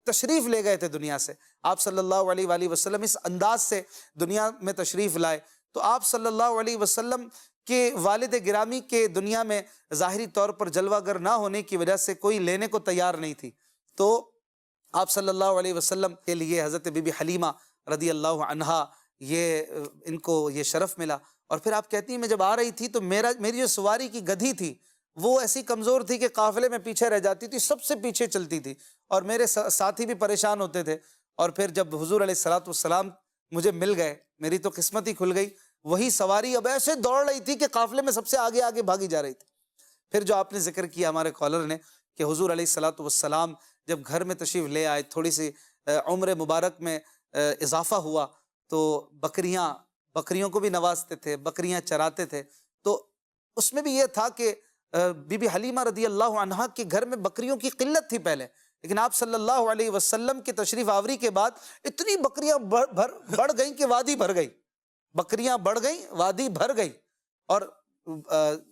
تشریف لے گئے تھے دنیا سے، آپ صلی اللہ علیہ وآلہ وسلم اس انداز سے دنیا میں تشریف لائے، تو آپ صلی اللہ علیہ وسلم کہ والد گرامی کے دنیا میں ظاہری طور پر جلوہ گر نہ ہونے کی وجہ سے کوئی لینے کو تیار نہیں تھی، تو آپ صلی اللہ علیہ وسلم کے لیے حضرت بی بی حلیمہ رضی اللہ عنہا ان کو یہ شرف ملا۔ اور پھر آپ کہتی ہیں میں جب آ رہی تھی تو میری جو سواری کی گدھی تھی وہ ایسی کمزور تھی کہ قافلے میں پیچھے رہ جاتی تھی، سب سے پیچھے چلتی تھی، اور میرے ساتھی بھی پریشان ہوتے تھے۔ اور پھر جب حضور علیہ الصلوۃ والسلام مجھے مل گئے، میری تو قسمت ہی کھل گئی، وہی سواری اب ایسے دوڑ رہی تھی کہ قافلے میں سب سے آگے آگے بھاگی جا رہی تھی۔ پھر جو آپ نے ذکر کیا ہمارے کالر نے کہ حضور علیہ الصلوۃ والسلام جب گھر میں تشریف لے آئے، تھوڑی سی عمر مبارک میں اضافہ ہوا، تو بکریوں کو بھی نوازتے تھے، بکریاں چراتے تھے۔ تو اس میں بھی یہ تھا کہ بی بی حلیمہ رضی اللہ عنہا کے گھر میں بکریوں کی قلت تھی پہلے، لیکن آپ صلی اللہ علیہ وسلم کی تشریف آوری کے بعد اتنی بکریاں بڑھ گئیں کہ وادی بھر گئی، بکریاں بڑھ گئیں، وادی بھر گئی۔ اور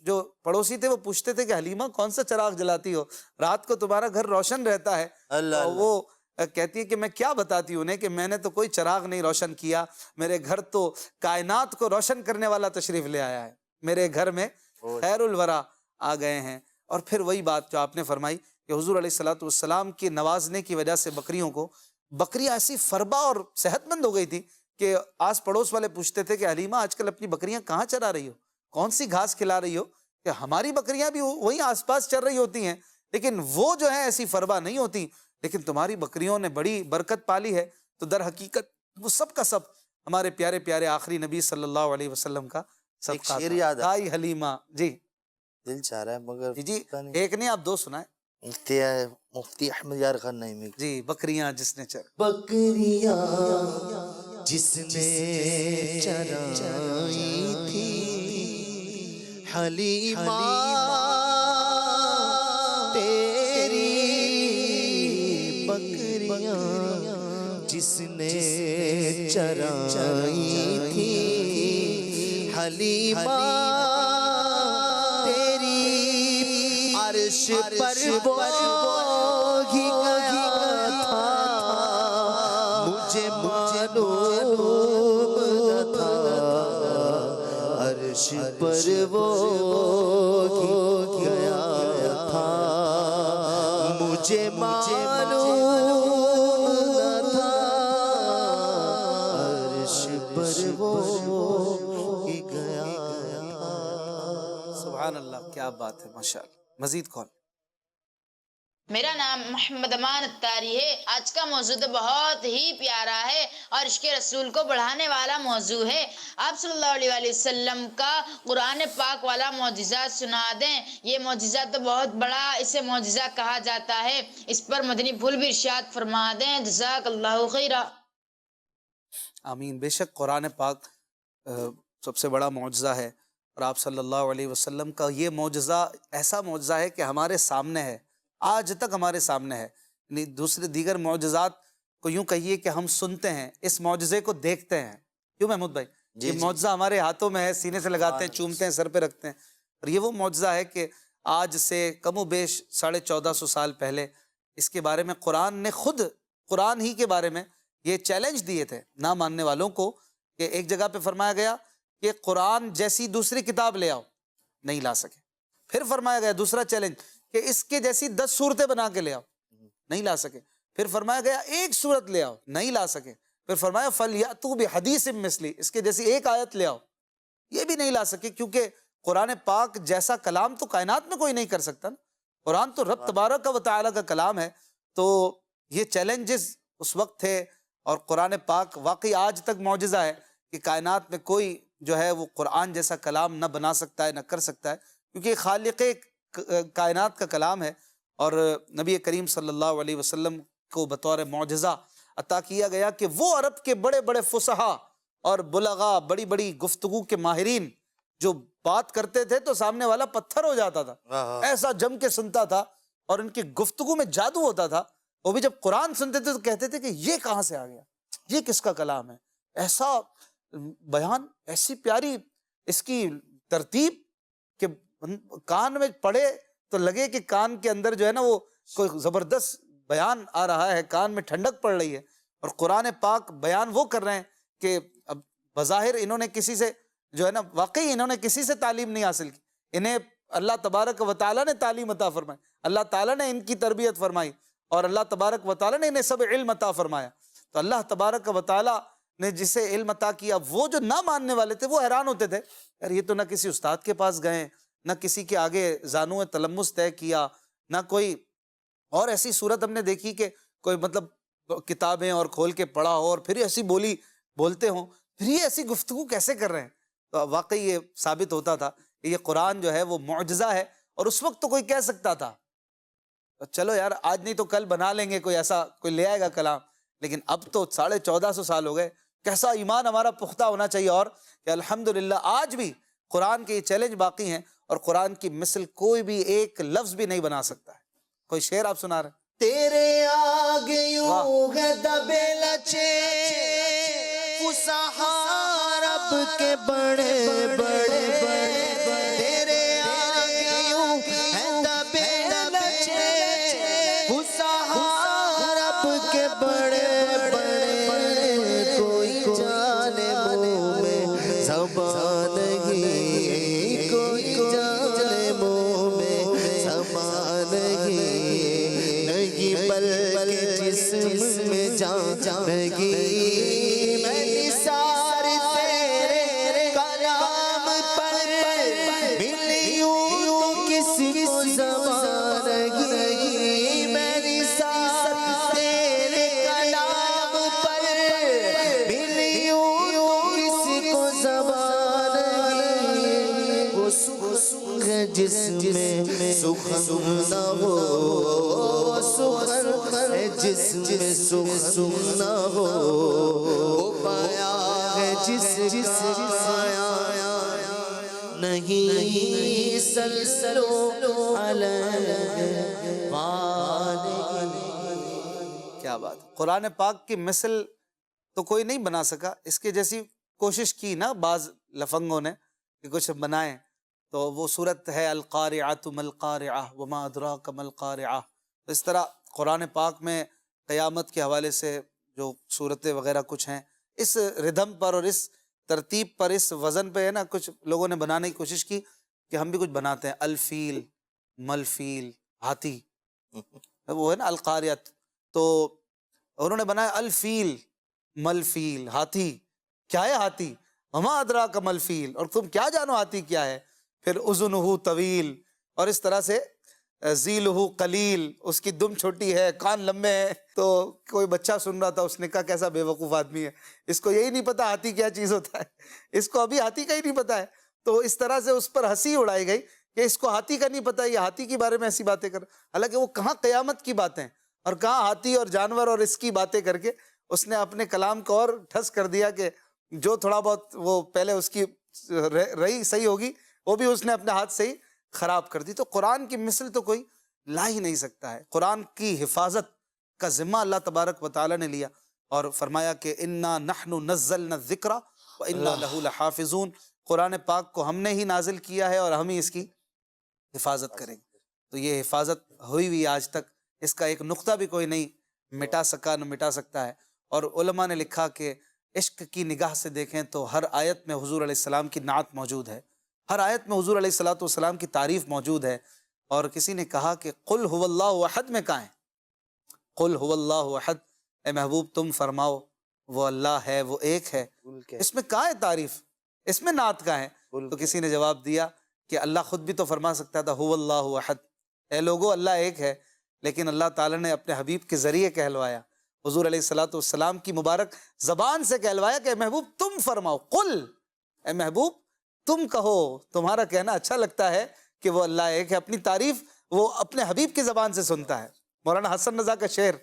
جو پڑوسی تھے وہ پوچھتے تھے کہ حلیمہ کون سا چراغ جلاتی ہو، رات کو تمہارا گھر روشن رہتا ہے۔ اللہ وہ کہتی ہے کہ میں کیا بتاتی ہوں انہیں کہ میں نے تو کوئی چراغ نہیں روشن کیا، میرے گھر تو کائنات کو روشن کرنے والا تشریف لے آیا ہے، میرے گھر میں خیر الورا آ گئے ہیں۔ اور پھر وہی بات جو آپ نے فرمائی کہ حضور علیہ الصلوۃ والسلام کے نوازنے کی وجہ سے بکریاں ایسی فربا اور صحت مند ہو گئی تھی کہ آس پڑوس والے پوچھتے تھے کہ حلیمہ آج کل اپنی بکریاں کہاں چرا رہی ہو، کون سی گھاس کھلا رہی ہو، کہ ہماری بکریاں بھی وہیں آس پاس چر رہی ہوتی ہیں لیکن وہ جو ہے ایسی فربا نہیں ہوتی، لیکن تمہاری بکریوں نے بڑی برکت پالی ہے۔ تو در حقیقت وہ سب کا سب ہمارے پیارے پیارے آخری نبی صلی اللہ علیہ وسلم کا ایک صدقہ شعر تھا۔ یاد آ ہائی حلیمہ، جی دل چاہ رہا ہے مگر جی پتہ نہیں۔ ایک نہیں آپ دو سنائیں۔ مفتی احمد یار خان نعیمی جی بکریاں جس نے چر بکریاں جس نے چرائی تھی حلیمہ تیری بکریاں جس نے چرائی تھی حلیمہ تیری عرش پر بوگی گیا تھا مجھے معلوم نہ تھا عرش پر بوگی گیا تھا مجھے معلوم نہ تھا عرش پر بوگی گیا تھا۔ سبحان اللہ، کیا بات ہے، ماشاءاللہ۔ مزید کون؟ میرا نام محمد امان اتاری ہے۔ آج کا موضوع تو بہت ہی پیارا ہے اور عشق رسول کو بڑھانے والا موضوع ہے۔ آپ صلی اللہ علیہ وآلہ وسلم کا قرآن پاک والا معجزہ سنا دیں۔ یہ معجزہ تو بہت بڑا، اسے معجزہ کہا جاتا ہے۔ اس پر مدنی پھول بھی ارشاد فرما دیں۔ جزاک اللہ خیرہ۔ آمین۔ بے شک قرآن پاک سب سے بڑا معجزہ ہے، اور آپ صلی اللہ علیہ وسلم کا یہ معجزہ ایسا معجزہ ہے کہ ہمارے سامنے ہے، آج تک ہمارے سامنے ہے۔ یعنی دیگر معجزات کو یوں کہیے کہ ہم سنتے ہیں، اس معجزے کو دیکھتے ہیں۔ کیوں محمود بھائی؟ یہ معجزہ ہمارے ہاتھوں میں ہے، سینے سے لگاتے ہیں، چومتے ہیں، سر پہ رکھتے ہیں، اور یہ وہ معجزہ ہے کہ آج سے کم و بیش 1450 سال پہلے اس کے بارے میں قرآن نے خود قرآن ہی کے بارے میں یہ چیلنج دیے تھے نہ ماننے والوں کو، کہ ایک جگہ پہ فرمایا گیا کہ قرآن جیسی دوسری کتاب لے آؤ، نہیں لا سکے۔ پھر فرمایا گیا دوسرا چیلنج کہ اس کے جیسی 10 صورتیں بنا کے لے آؤ، نہیں لا سکے۔ پھر فرمایا گیا ایک صورت لے آؤ، نہیں لا سکے۔ پھر فرمایا فَلْيَأْتُوا بِحَدِيثٍ مِّثْلِهِ، اس کے جیسی ایک آیت لے آؤ، یہ بھی نہیں لا سکے، کیونکہ قرآن پاک جیسا کلام تو کائنات میں کوئی نہیں کر سکتا نا، قرآن تو رب تبارک و تعالیٰ کا کلام ہے۔ تو یہ چیلنجز اس وقت تھے، اور قرآن پاک واقعی آج تک معجزہ ہے کہ کائنات میں کوئی جو ہے وہ قرآن جیسا کلام نہ بنا سکتا ہے، نہ کر سکتا ہے، کیونکہ یہ خالق کائنات کا کلام ہے، اور نبی کریم صلی اللہ علیہ وسلم کو بطور معجزہ عطا کیا گیا کہ وہ عرب کے بڑے بڑے فصحا اور بلغا، بڑی بڑی گفتگو کے ماہرین جو بات کرتے تھے تو سامنے والا پتھر ہو جاتا تھا، ایسا جم کے سنتا تھا، اور ان کی گفتگو میں جادو ہوتا تھا۔ وہ بھی جب قرآن سنتے تھے تو کہتے تھے کہ یہ کہاں سے آ گیا، یہ کس کا کلام ہے، ایسا بیان، ایسی پیاری اس کی ترتیب کہ کان میں پڑے تو لگے کہ کان کے اندر جو ہے نا وہ کوئی زبردست بیان آ رہا ہے، کان میں ٹھنڈک پڑ رہی ہے۔ اور قرآن پاک بیان وہ کر رہے ہیں کہ اب بظاہر انہوں نے کسی سے جو ہے نا، واقعی انہوں نے کسی سے تعلیم نہیں حاصل کی، انہیں اللہ تبارک و تعالیٰ نے تعلیم عطا فرمائی، اللہ تعالیٰ نے ان کی تربیت فرمائی، اور اللہ تبارک و تعالیٰ نے انہیں سب علم عطا فرمایا۔ تو اللہ تبارک و تعالیٰ نے جسے علم عطا کیا، وہ جو نہ ماننے والے تھے وہ حیران ہوتے تھے، یار یہ تو نہ کسی استاد کے پاس گئے، نہ کسی کے آگے زانو تلمس طے کیا، نہ کوئی اور ایسی صورت ہم نے دیکھی کہ کوئی مطلب کتابیں اور کھول کے پڑھا ہو اور پھر ایسی بولی بولتے ہوں، پھر یہ ایسی گفتگو کیسے کر رہے ہیں؟ تو واقعی یہ ثابت ہوتا تھا کہ یہ قرآن جو ہے وہ معجزہ ہے، اور اس وقت تو کوئی کہہ سکتا تھا چلو یار آج نہیں تو کل بنا لیں گے، کوئی ایسا کوئی لے آئے گا کلام، لیکن اب تو 1450 سال ہو گئے۔ کیسا ایمان ہمارا پختہ ہونا چاہیے، اور کہ الحمدللہ آج بھی قرآن کے یہ چیلنج باقی ہیں، اور قرآن کی مثل کوئی بھی ایک لفظ بھی نہیں بنا سکتا ہے۔ کوئی شعر آپ سنا رہے ہیں؟ تیرے آگے یوں ہے دبے لچے فصحا رب کے بڑے بڑے تیرے آگے یوں ہے دبے لچے فصحا رب کے بڑے بڑے کوئی جانے منہ میں زبان نہیں، کوئی جانے منہ میں زبان نہیں، بلکہ جسم میں جان لگی میں نثار تیرے کلام پر ملیوں کسی کو زبان لگی میں نثار تیرے کلام پر ملیوں کسی کو زبان لگی وہ سخن ہے جس میں سخن نہ ہو، سخن ہے جس میں سخن نہ ہو، وہ پایا ہے جس پایا نہیں سلسلو علیہ والہ۔ کیا بات ہے! قرآن پاک کی مثل تو کوئی نہیں بنا سکا، اس کے جیسی کوشش کی نا بعض لفنگوں نے کہ کچھ بنائیں، تو وہ صورت ہے القارعۃ ما القارعہ وما ادراک ما القارعہ۔ اس طرح قرآن پاک میں قیامت کے حوالے سے جو صورتیں وغیرہ کچھ ہیں، اس ردھم پر اور اس ترتیب پر، اس وزن پہ ہے نا، کچھ لوگوں نے بنانے کی کوشش کی کہ ہم بھی کچھ بناتے ہیں، الفیل ملفیل، ہاتھی، وہ ہے نا القاریت، تو انہوں نے بنایا الفیل ملفیل، ہاتھی کیا ہے ہاتھی، وما ادراک ما الفیل، اور تم کیا جانو ہاتھی کیا ہے، پھر اذنہ طویل، اور اس طرح سے ذیلہ قلیل، اس کی دم چھوٹی ہے، کان لمبے ہیں۔ تو کوئی بچہ سن رہا تھا، اس نے کہا کیسا بے وقوف آدمی ہے، اس کو یہی نہیں پتا ہاتھی کیا چیز ہوتا ہے، اس کو ابھی ہاتھی کا ہی نہیں پتا ہے۔ تو اس طرح سے اس پر ہنسی اڑائی گئی کہ اس کو ہاتھی کا نہیں پتا، یہ ہاتھی کے بارے میں ایسی باتیں کر، حالانکہ وہ کہاں قیامت کی باتیں اور کہاں ہاتھی اور جانور اور اس کی باتیں کر کے اس نے اپنے کلام کو اور ٹھس کر دیا کہ جو تھوڑا بہت وہ پہلے اس کی رہی صحیح ہوگی وہ بھی اس نے اپنے ہاتھ سے ہی خراب کر دی۔ تو قرآن کی مثل تو کوئی لا ہی نہیں سکتا ہے۔ قرآن کی حفاظت کا ذمہ اللہ تبارک و تعالی نے لیا اور فرمایا کہ انا نحن نزلنا الذکر وانا لہ لحافظون، قرآن پاک کو ہم نے ہی نازل کیا ہے اور ہم ہی اس کی حفاظت کریں گے۔ تو یہ حفاظت ہوئی ہوئی آج تک، اس کا ایک نقطہ بھی کوئی نہیں مٹا سکا، نہ مٹا سکتا ہے۔ اور علماء نے لکھا کہ عشق کی نگاہ سے دیکھیں تو ہر آیت میں حضور علیہ السلام کی نعت موجود ہے، ہر آیت میں حضور علیہ السلام کی تعریف موجود ہے۔ اور کسی نے کہا کہ قل هو اللہ احد میں کہاں ہے؟ قل هو اللہ احد، اے محبوب تم فرماؤ وہ اللہ ہے، وہ ایک ہے، اس میں کہاں ہے تعریف، اس میں نعت کہاں ہے؟ تو کسی نے جواب دیا کہ اللہ خود بھی تو فرما سکتا تھا هو اللہ احد، اے لوگو اللہ ایک ہے، لیکن اللہ تعالیٰ نے اپنے حبیب کے ذریعے کہلوایا، حضور علیہ السلام کی مبارک زبان سے کہلوایا کہ اے محبوب تم فرماؤ، قل، اے محبوب تم کہو، تمہارا کہنا اچھا لگتا ہے کہ وہ اللہ ایک ہے، اپنی تعریف وہ اپنے حبیب کی زبان سے سنتا ہے۔ مولانا حسن رضا کا شعر،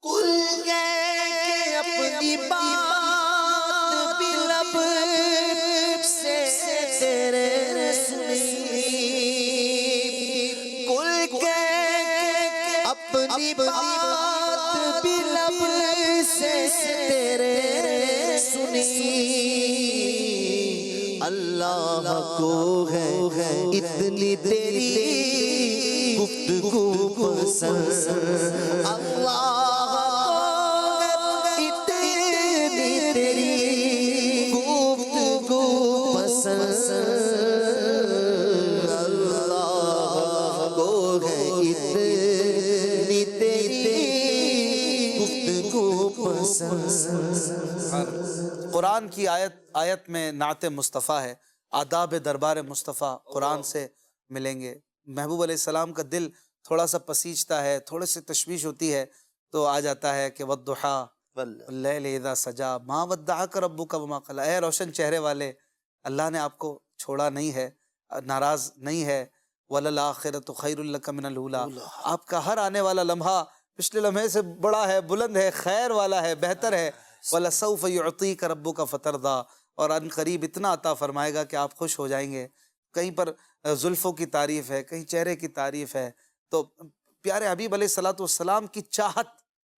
کل کہہ کے اپنی بات بھی لب سے تیرے سنی، کل کہہ کے اپنی بات بھی لب سے تیرے سنی، اللہ کو ہے اتنی تیری گفتگو پسند، اللہ کو اتنی تیری گفتگو پسند، اللہ کو ہے اتنی تیری گفتگو پسند۔ قرآن کی آیت میں نعت مصطفیٰ ہے، آداب دربار مصطفیٰ قرآن سے ملیں گے۔ محبوب علیہ السلام کا دل تھوڑا سا پسیجتا ہے، تھوڑے سے تشویش ہوتی ہے تو آ جاتا ہے کہ والضحیٰ واللیل اذا سجا ما ودعک ربک وما قلی، اے روشن چہرے والے، اللہ نے آپ کو چھوڑا نہیں ہے، ناراض نہیں ہے۔ وللآخرۃ خیر لک من الاولی، آپ کا ہر آنے والا لمحہ پچھلے لمحے سے بڑا ہے، بلند ہے، خیر والا ہے، بہتر ہے۔ وَلَسَوْفَ يُعْطِيكَ رَبُّكَ فَتَرْضَىٰ، اور ان قریب اتنا عطا فرمائے گا کہ آپ خوش ہو جائیں گے۔ کہیں پر زلفوں کی تعریف ہے، کہیں چہرے کی تعریف ہے، تو پیارے حبیب علیہ الصلوۃ والسلام کی چاہت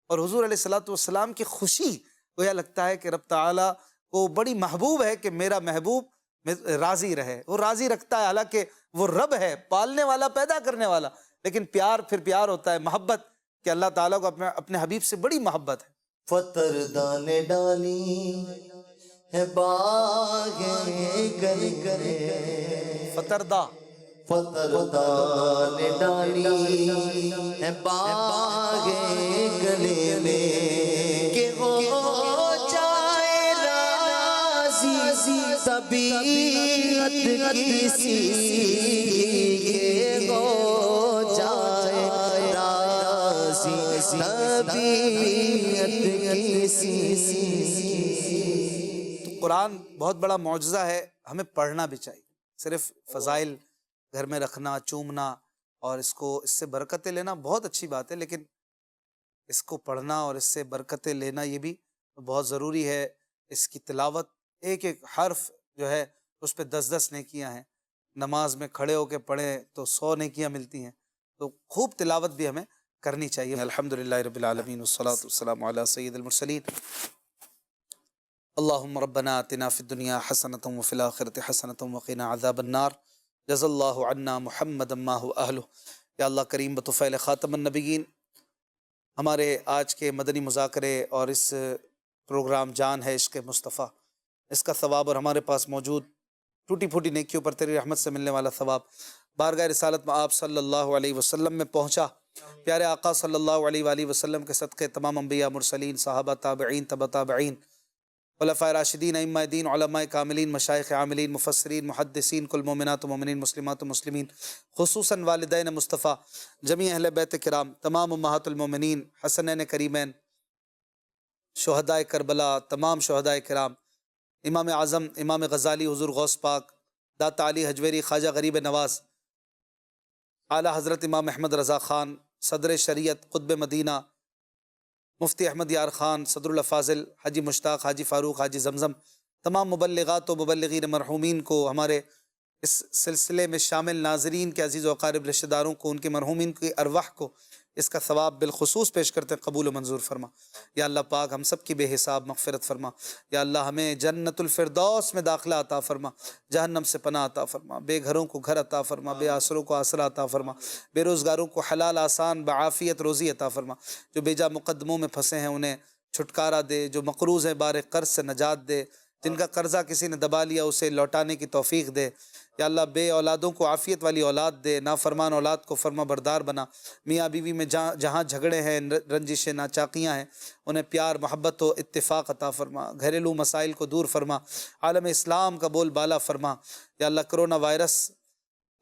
اور حضور علیہ الصلوۃ والسلام کی خوشی، گویا لگتا ہے کہ رب تعالیٰ کو بڑی محبوب ہے کہ میرا محبوب راضی رہے، وہ راضی رکھتا ہے، حالانکہ وہ رب ہے، پالنے والا، پیدا کرنے والا، لیکن پیار پھر پیار ہوتا ہے، محبت، کہ اللہ تعالیٰ کو اپنے حبیب سے بڑی محبت ہے۔ فتردہ نے ڈالی ہے باغ گلے، فتردہ، فتردہ نے ڈالی ہے باغ گلے میں، کہ ہو جائے راضی طبیعت کسی، کہ ہو جائے راضی طبیعت کسی۔ تو قرآن بہت بڑا معجزہ ہے، ہمیں پڑھنا بھی چاہیے۔ صرف فضائل گھر میں رکھنا، چومنا اور اس سے برکتیں لینا بہت اچھی بات ہے، لیکن اس کو پڑھنا اور اس سے برکتیں لینا یہ بھی بہت ضروری ہے۔ اس کی تلاوت، ایک ایک حرف جو ہے اس پہ 10 نیکیاں ہیں، نماز میں کھڑے ہو کے پڑھیں تو 100 نیکیاں ملتی ہیں، تو خوب تلاوت بھی ہمیں کرنی چاہیے۔ الحمدللہ رب العالمین والصلاة والسلام علی سید المرسلین۔ اللہم ربنا آتنا فی الدنیا حسنۃ وفی الآخرۃ حسنۃ وقنا عذاب النار، جزا اللہ عنا محمد ما هو اہلہ۔ یا اللہ کریم بطفیل خاتم النبیین، ہمارے آج کے مدنی مذاکرے اور اس پروگرام جان ہے عشق مصطفیٰ، اس کا ثواب اور ہمارے پاس موجود ٹوٹی پھوٹی نیکیوں پر تیری رحمت سے ملنے والا ثواب بارگاہ رسالت میں آپ صلی اللہ علیہ وسلم میں پہنچا۔ پیارے آقا صلی اللہ علیہ وآلہ وسلم کے صدقے تمام انبیاء، مرسلین، صحابہ، تابعین، تبع تابعین، خلفائے راشدین، ائمہ دین، علماء کاملین، مشائخ عاملین، مفسرین، محدثین، کل مومنات و مومنین، مسلمات و مسلمین، خصوصاً والدین مصطفیٰ، جمیع اہل بیت کرام، تمام امہات المومنین، حسنین کریمین، شہدائے کربلا، تمام شہدائے کرام، امام اعظم امام غزالی، حضور غوث پاک، داتا علی حجویری، خواجہ غریب نواز، اعلیٰ حضرت امام احمد رضا خان، صدر شریعت، قطب مدینہ، مفتی احمد یار خان، صدر الافاضل، حاجی مشتاق، حاجی فاروق، حاجی زمزم، تمام مبلغات و مبلغین مرحومین کو، ہمارے اس سلسلے میں شامل ناظرین کے عزیز و اقارب رشتہ داروں کو، ان کے مرحومین کی ارواح کو اس کا ثواب بالخصوص پیش کرتے قبول و منظور فرما۔ یا اللہ پاک ہم سب کی بے حساب مغفرت فرما۔ یا اللہ ہمیں جنت الفردوس میں داخلہ عطا فرما، جہنم سے پناہ عطا فرما، بے گھروں کو گھر عطا فرما، بے آسروں کو آسرا عطا فرما، بے روزگاروں کو حلال آسان بعافیت روزی عطا فرما، جو بیجا مقدموں میں پھنسے ہیں انہیں چھٹکارا دے، جو مقروض ہیں بار قرض سے نجات دے، جن کا قرضہ کسی نے دبا لیا اسے لوٹانے کی توفیق دے۔ یا اللہ بے اولادوں کو عافیت والی اولاد دے، نافرمان اولاد کو فرما بردار بنا، میاں بیوی میں جہاں جھگڑے ہیں، رنجشیں، ناچاکیاں ہیں، انہیں پیار، محبت و اتفاق عطا فرما، گھریلو مسائل کو دور فرما، عالم اسلام کا بول بالا فرما۔ یا اللہ کرونا وائرس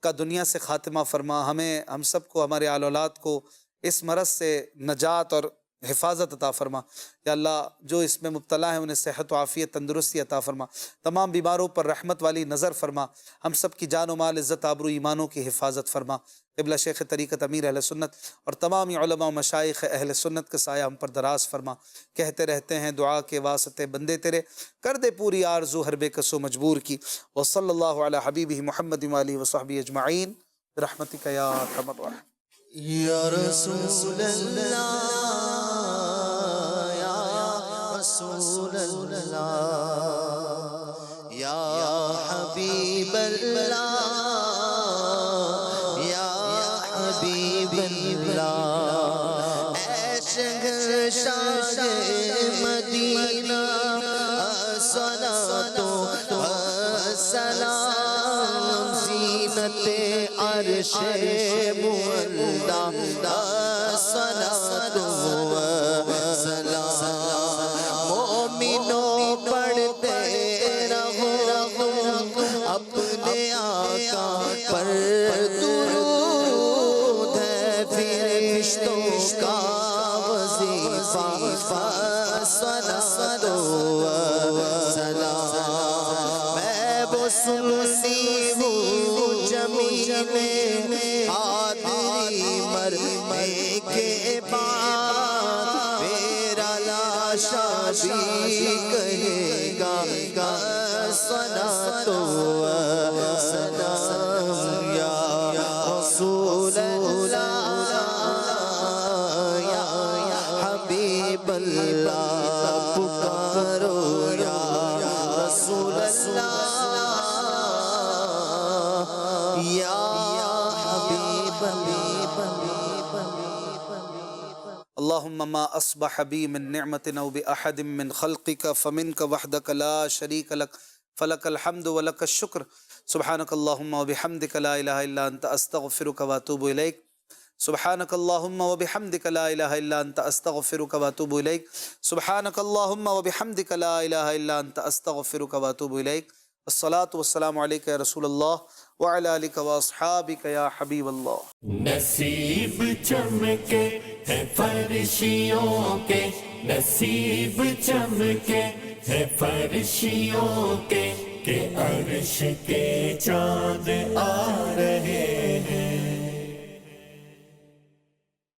کا دنیا سے خاتمہ فرما، ہم سب کو، ہمارے آل اولاد کو اس مرض سے نجات اور حفاظت عطا فرما۔ یا اللہ جو اس میں مبتلا ہیں انہیں صحت و عافیت، تندرستی عطا فرما، تمام بیماروں پر رحمت والی نظر فرما، ہم سب کی جان و مال، عزت آبرو، ایمانوں کی حفاظت فرما۔ قبلہ شیخ طریقت امیر اہل سنت اور تمام علماء و مشائخ اہل سنت کا سایہ ہم پر دراز فرما۔ کہتے رہتے ہیں دعا کے واسطے بندے تیرے، کر دے پوری آرزو ہر بے کس و مجبور کی۔ وصلی اللہ علی حبیبہ محمد وآلہ وصحبہ اجمعین برحمتک یا ارحم الراحمین۔ یا رسول اللہ، یا رسول اللہ، یا حبیب اللہ، یا حبیب اللہ، اے شہر شاہ مدینہ، الصلاۃ والسلام، زینت عرش معلا، الصلاۃ والسلام، مومنوں پڑھتے رہو اپنے آقا پر سنی ہوں جمیل حاضری مرنے کے بعد میرا لاشا بھی کہے گا صلاۃ و سلام یا رسول اللہ یا حبیب اللہ پکارو یا رسول اللہ یا حبیب اللهم ما أصبح بي من نعمة أو بأحد من خلقك فمنك وحدك لا شريك لك فلك الحمد ولك الشكر سبحانك اللهم وبحمدك لا إله إلا أنت أستغفرك وأتوب إليك سبحانك اللهم وبحمدك لا إله إلا أنت أستغفرك وأتوب إليك سبحانك اللهم وبحمدك لا إله إلا أنت أستغفرك وأتوب إليك الصلاة والسلام عليك يا رسول الله وعلى آلك وأصحابك يا حبيب الله نصیب چمکے ہیں فرشیوں کے نصیب چمکے ہیں فرشیوں کے کہ عرش کے چاند آ رہے ہیں